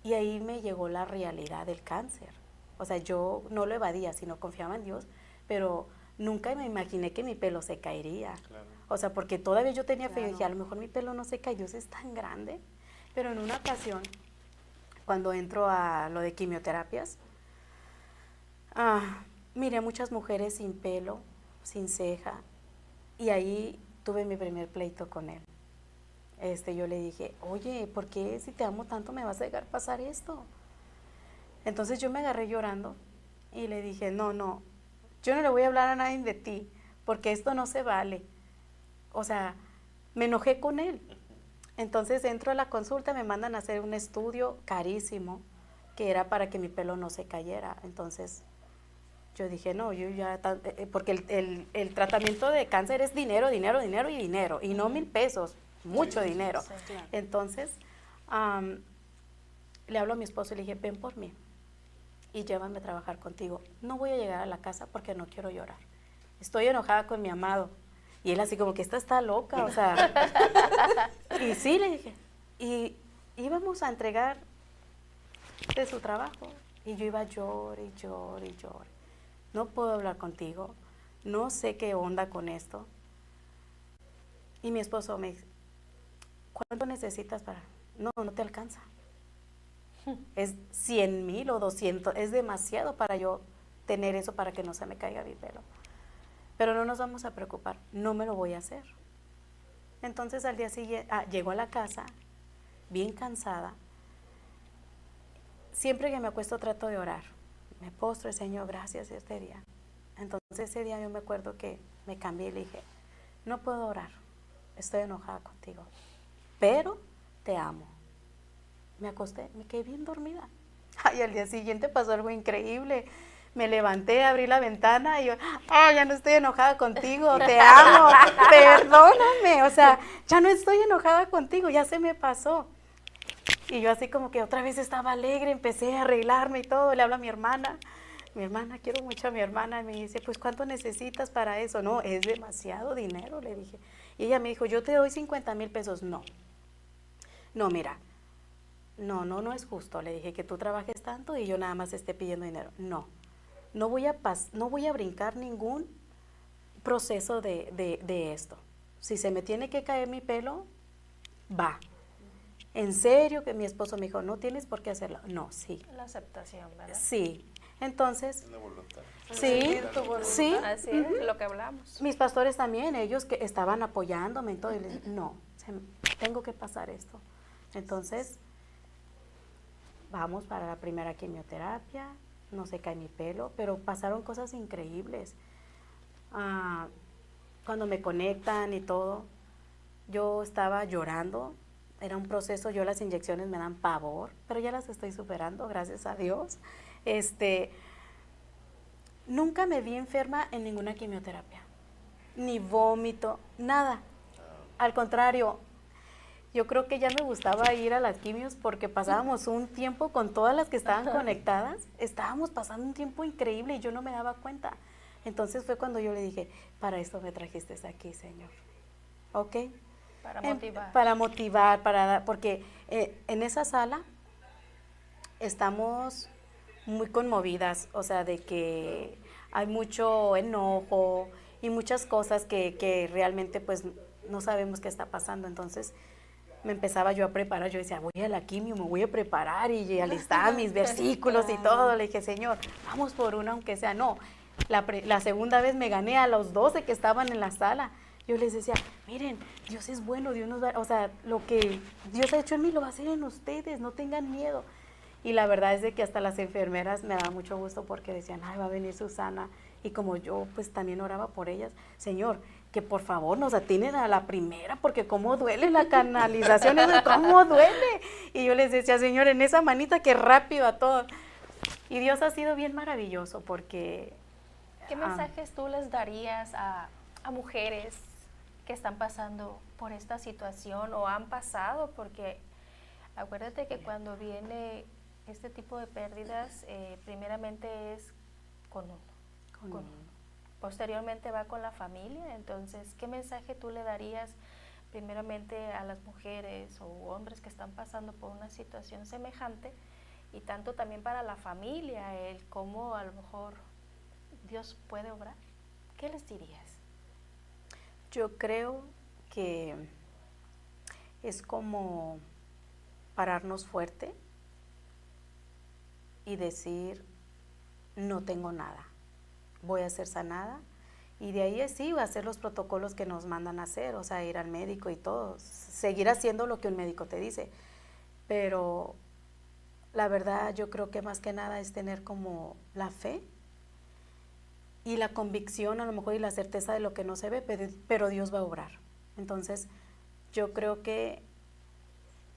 y ahí me llegó la realidad del cáncer. O sea, yo no lo evadía, sino confiaba en Dios, pero nunca me imaginé que mi pelo se caería. Claro. O sea, porque todavía yo tenía fe, y dije, a lo mejor mi pelo no se cae, Dios es tan grande. Pero en una ocasión, cuando entro a lo de quimioterapias, miré a muchas mujeres sin pelo, sin ceja, y ahí tuve mi primer pleito con él. Yo le dije, oye, ¿por qué si te amo tanto me vas a dejar pasar esto? Entonces yo me agarré llorando y le dije, no, yo no le voy a hablar a nadie de ti, porque esto no se vale. O sea, me enojé con él. Entonces entro a la consulta, me mandan a hacer un estudio carísimo, que era para que mi pelo no se cayera. Entonces yo dije, no, yo ya, porque el tratamiento de cáncer es dinero, y no 1,000 pesos, mucho dinero. Sí, claro. Entonces, le hablo a mi esposo y le dije, ven por mí y llévame a trabajar contigo. No voy a llegar a la casa porque no quiero llorar. Estoy enojada con mi amado. Y él así como que esta está loca, o sea. Y sí, le dije. Y íbamos a entregar de su trabajo. Y yo iba llore y llore y llore. No puedo hablar contigo, no sé qué onda con esto. Y mi esposo me dice, ¿cuánto necesitas para? No, no te alcanza. Es 100,000 o 200, es demasiado para yo tener eso para que no se me caiga mi pelo. Pero no nos vamos a preocupar, no me lo voy a hacer. Entonces al día siguiente, llego a la casa, bien cansada. Siempre que me acuesto trato de orar. Me postro, Señor, gracias este día. Entonces ese día yo me acuerdo que me cambié y le dije, no puedo orar, estoy enojada contigo, pero te amo. Me acosté, me quedé bien dormida. Ay, al día siguiente pasó algo increíble. Me levanté, abrí la ventana y yo, ya no estoy enojada contigo, te amo, perdóname. O sea, ya no estoy enojada contigo, ya se me pasó. Y yo así como que otra vez estaba alegre, empecé a arreglarme y todo. Le hablo a mi hermana, quiero mucho a mi hermana. Y me dice, pues, ¿cuánto necesitas para eso? No, es demasiado dinero, le dije. Y ella me dijo, yo te doy 50,000 pesos. No, mira. No es justo, le dije, que tú trabajes tanto y yo nada más esté pidiendo dinero. No voy a brincar ningún proceso de esto. Si se me tiene que caer mi pelo, va. En serio, que mi esposo me dijo, no tienes por qué hacerlo. No, sí. La aceptación, ¿verdad? Sí. Entonces, Es la voluntad. sí, sí. Así es, lo que hablamos. Mis pastores también, ellos que estaban apoyándome en todo, y les dije, no, tengo que pasar esto. Entonces, vamos para la primera quimioterapia, no se cae mi pelo, pero pasaron cosas increíbles. Cuando me conectan y todo, yo estaba llorando, era un proceso, yo las inyecciones me dan pavor, pero ya las estoy superando, gracias a Dios. Nunca me vi enferma en ninguna quimioterapia, ni vómito, nada. Al contrario, yo creo que ya me gustaba ir a las quimios porque pasábamos un tiempo con todas las que estaban conectadas, estábamos pasando un tiempo increíble y yo no me daba cuenta. Entonces fue cuando yo le dije, para esto me trajiste aquí, Señor, ¿ok? Para motivar. Para motivar, porque en esa sala estamos muy conmovidas, o sea, de que hay mucho enojo y muchas cosas que realmente pues no sabemos qué está pasando. Entonces me empezaba yo a preparar, yo decía, voy a la quimio, me voy a preparar y alistaba mis versículos y todo. Le dije, Señor, vamos por una aunque sea. No, la segunda vez me gané a los 12 que estaban en la sala. Yo les decía, miren, Dios es bueno, Dios nos va, o sea, lo que Dios ha hecho en mí lo va a hacer en ustedes, no tengan miedo. Y la verdad es de que hasta las enfermeras me daba mucho gusto porque decían, ay, va a venir Susana. Y como yo pues también oraba por ellas, Señor, que por favor nos atienden a la primera, porque cómo duele la canalización, eso, cómo duele. Y yo les decía, Señor, en esa manita que rápido a todo. Y Dios ha sido bien maravilloso porque... ¿Qué mensajes tú les darías a mujeres que están pasando por esta situación o han pasado? Porque acuérdate que cuando viene este tipo de pérdidas, primeramente es con uno. Posteriormente va con la familia. Entonces, ¿qué mensaje tú le darías primeramente a las mujeres o hombres que están pasando por una situación semejante? Y tanto también para la familia, el cómo a lo mejor Dios puede obrar. ¿Qué les dirías? Yo creo que es como pararnos fuerte y decir, no tengo nada, voy a ser sanada. Y de ahí sí, va a hacer los protocolos que nos mandan a hacer, o sea, ir al médico y todo, seguir haciendo lo que un médico te dice. Pero la verdad yo creo que más que nada es tener como la fe y la convicción a lo mejor y la certeza de lo que no se ve, pero Dios va a obrar. Entonces, yo creo que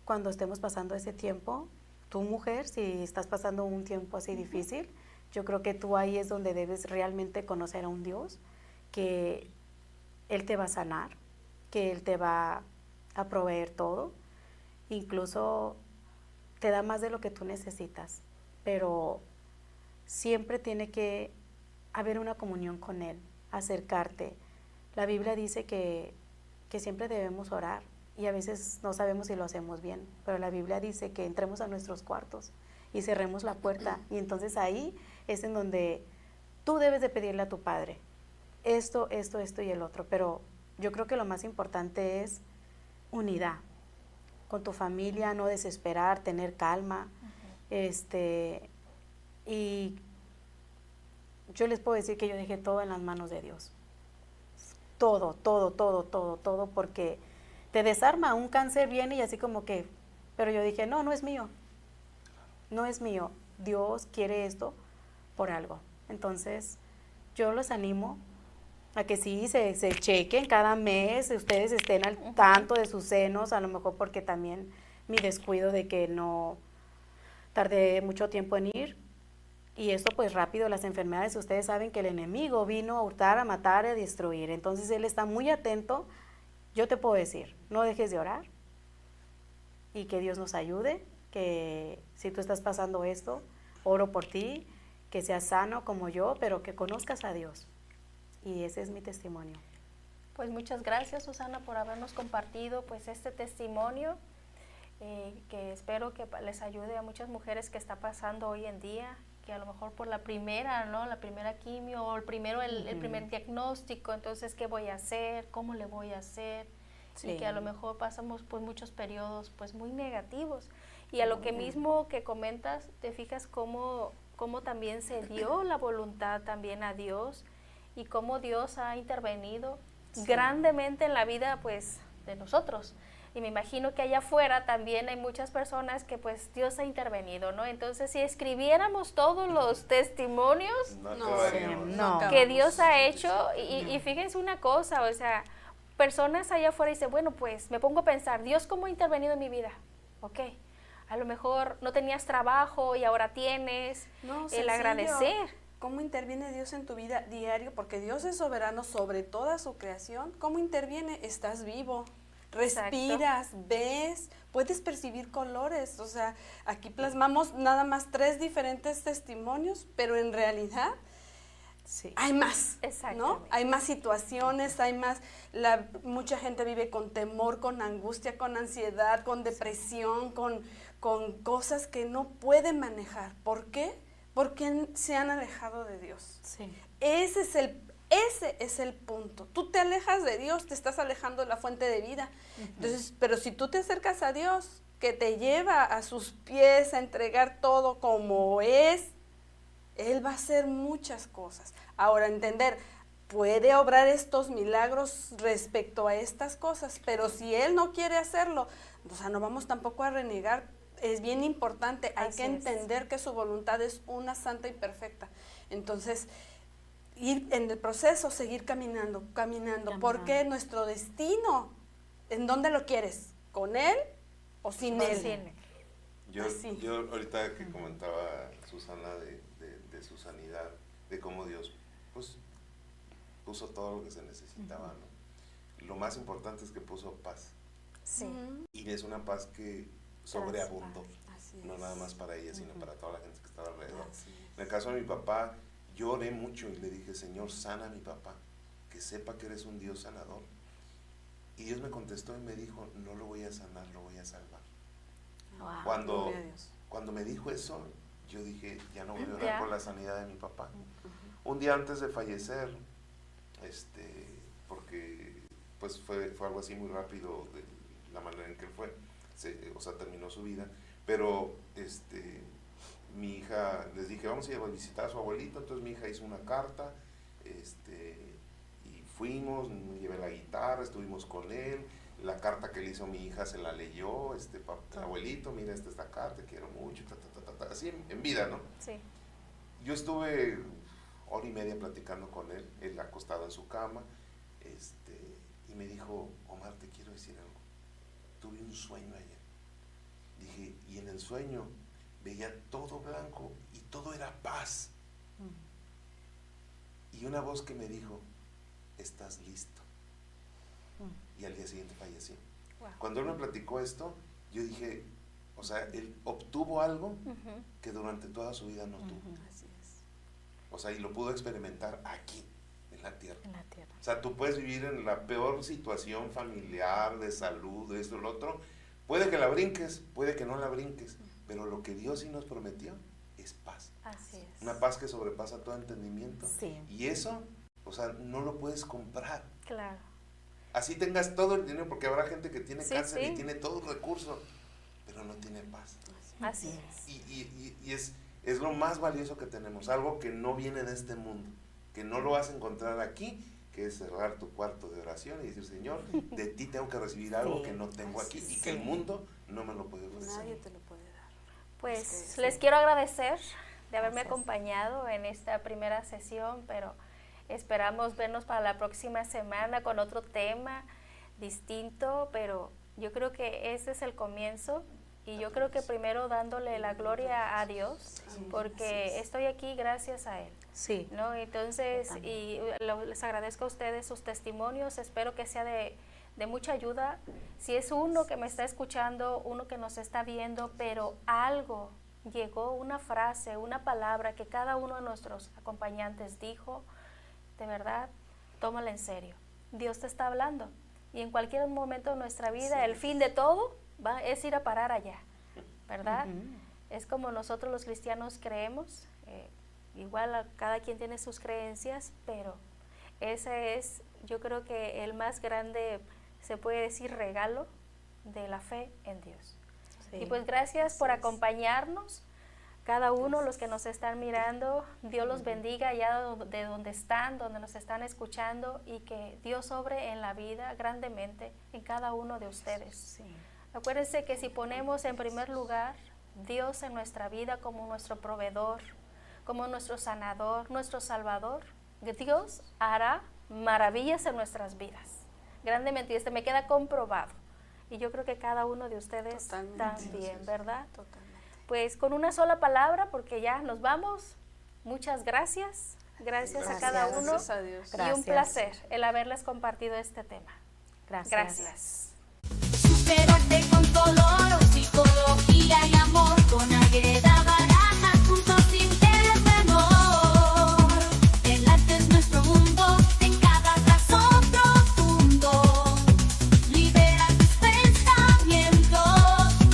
cuando estemos pasando ese tiempo, tú mujer, si estás pasando un tiempo así difícil, yo creo que tú ahí es donde debes realmente conocer a un Dios, que Él te va a sanar, que Él te va a proveer todo, incluso te da más de lo que tú necesitas, pero siempre tiene que haber una comunión con Él, acercarte. La Biblia dice que siempre debemos orar y a veces no sabemos si lo hacemos bien, pero la Biblia dice que entremos a nuestros cuartos y cerremos la puerta. Y entonces ahí es en donde tú debes de pedirle a tu Padre esto y el otro. Pero yo creo que lo más importante es unidad con tu familia, no desesperar, tener calma. Y yo les puedo decir que yo dejé todo en las manos de Dios. Todo, porque te desarma. Un cáncer viene y así como que, pero yo dije, no es mío. No es mío. Dios quiere esto por algo. Entonces, yo los animo a que sí se chequen cada mes, ustedes estén al tanto de sus senos, a lo mejor porque también mi descuido de que no tardé mucho tiempo en ir. Y esto pues rápido, las enfermedades, ustedes saben que el enemigo vino a hurtar, a matar, a destruir. Entonces él está muy atento. Yo te puedo decir, no dejes de orar y que Dios nos ayude, que si tú estás pasando esto, oro por ti, que seas sano como yo, pero que conozcas a Dios. Y ese es mi testimonio. Pues muchas gracias, Susana, por habernos compartido pues este testimonio, que espero que les ayude a muchas mujeres que está pasando hoy en día, que a lo mejor por la primera, ¿no? La primera quimio o el primer diagnóstico, entonces ¿qué voy a hacer? ¿Cómo le voy a hacer? Sí. Y que a lo mejor pasamos pues muchos periodos pues muy negativos. Y a lo que mismo que comentas, te fijas cómo también se dio la voluntad también a Dios y cómo Dios ha intervenido grandemente en la vida pues de nosotros. Y me imagino que allá afuera también hay muchas personas que pues Dios ha intervenido, ¿no? Entonces si escribiéramos todos los testimonios No No, acabaríamos. no. que Dios ha hecho, y fíjense una cosa, o sea, personas allá afuera dicen, bueno, pues me pongo a pensar, Dios cómo ha intervenido en mi vida, ok, a lo mejor no tenías trabajo y ahora tienes, No, el sencillo. agradecer. ¿Cómo interviene Dios en tu vida diario? Porque Dios es soberano sobre toda su creación. ¿Cómo interviene? Estás vivo, respiras, ves, puedes percibir colores. O sea, aquí plasmamos nada más 3 diferentes testimonios, pero en realidad Sí. hay más, ¿no? Exactamente. Hay más situaciones, hay más, mucha gente vive con temor, con angustia, con ansiedad, con depresión, con cosas que no pueden manejar. ¿Por qué? Porque se han alejado de Dios. Sí. Ese es el punto. Tú te alejas de Dios, te estás alejando de la fuente de vida. Entonces, pero si tú te acercas a Dios, que te lleva a sus pies a entregar todo como es, Él va a hacer muchas cosas. Ahora, entender, puede obrar estos milagros respecto a estas cosas, pero si Él no quiere hacerlo, o sea, no vamos tampoco a renegar. Es bien importante, hay Así que es. entender que su voluntad es una santa y perfecta. Entonces, ir en el proceso, seguir caminando, porque nuestro destino, ¿en dónde lo quieres? ¿Con Él o sin Con Él? cine. Yo Así. ahorita que comentaba Susana de su sanidad, de cómo Dios pues puso todo lo que se necesitaba, ¿no? Lo más importante es que puso paz. Sí. Ujú. Y es una paz que sobreabundó, Así no es. nada más para ella, sino para toda la gente que estaba alrededor. Así es. En el caso de mi papá, yo oré mucho y le dije, Señor, sana a mi papá, que sepa que eres un Dios sanador. Y Dios me contestó y me dijo, no lo voy a sanar, lo voy a salvar. Wow. Cuando, Gloria a Dios. cuando me dijo eso, yo dije, ya no voy a orar Ya. por la sanidad de mi papá. Un día antes de fallecer, porque pues fue algo así muy rápido de la manera en que él fue, o sea, terminó su vida, pero mi hija, les dije, vamos a ir a visitar a su abuelito, entonces mi hija hizo una carta, y fuimos, me llevé la guitarra, estuvimos con él, la carta que le hizo mi hija se la leyó, abuelito, mira, esta es la carta, te quiero mucho, así en vida, ¿no? Sí. Yo estuve 1:30 platicando con él, él acostado en su cama, y me dijo, Omar, te quiero decir algo, tuve un sueño ayer. Dije, y en el sueño veía todo blanco y todo era paz. Y una voz que me dijo, estás listo. Y al día siguiente falleció. Wow. Cuando él me platicó esto, yo dije, o sea, él obtuvo algo Ujú. que durante toda su vida no tuvo. Así es. O sea, y lo pudo experimentar aquí, en la tierra. En la tierra. O sea, tú puedes vivir en la peor situación familiar, de salud, de esto, lo otro. Puede que la brinques, puede que no la brinques, pero lo que Dios sí nos prometió es paz. Así es. Una paz que sobrepasa todo entendimiento. Sí. Y eso, o sea, no lo puedes comprar. Claro. Así tengas todo el dinero, porque habrá gente que tiene Sí, cáncer sí. y tiene todo el recurso, pero no tiene paz. Así es. Y es lo más valioso que tenemos, algo que no viene de este mundo, que no lo vas a encontrar aquí, que es cerrar tu cuarto de oración y decir, Señor, de ti tengo que recibir algo Sí, que no tengo aquí y que sí. el mundo no me lo puede ofrecer. Nadie te lo puede dar. Pues Es que les sí. quiero agradecer de haberme Gracias. acompañado en esta primera sesión, pero esperamos vernos para la próxima semana con otro tema distinto, pero yo creo que ese es el comienzo y yo creo que primero dándole la gloria a Dios, porque estoy aquí gracias a Él. Sí. ¿No? Entonces, Yo y les agradezco a ustedes sus testimonios, espero que sea de mucha ayuda. Si es uno que me está escuchando, uno que nos está viendo, pero algo llegó, una frase, una palabra que cada uno de nuestros acompañantes dijo, de verdad, tómala en serio. Dios te está hablando y en cualquier momento de nuestra vida, el fin de todo es ir a parar allá, ¿verdad? Es como nosotros los cristianos creemos. Igual cada quien tiene sus creencias, pero ese es, yo creo que el más grande, se puede decir, regalo de la fe en Dios. Sí. Y pues gracias por acompañarnos, cada uno, los que nos están mirando, Dios los bendiga allá de donde están, donde nos están escuchando, y que Dios obre en la vida grandemente en cada uno de ustedes. Sí. Acuérdense que si ponemos en primer lugar Dios en nuestra vida como nuestro proveedor, como nuestro sanador, nuestro salvador, Dios hará maravillas en nuestras vidas, grandemente, y me queda comprobado. Y yo creo que cada uno de ustedes Totalmente. también, ¿verdad? Totalmente. Pues con una sola palabra, porque ya nos vamos, muchas gracias, gracias a cada Gracias. uno, Gracias a Dios. y un Gracias. placer el haberles compartido este tema. Gracias. Gracias. Supérate con todo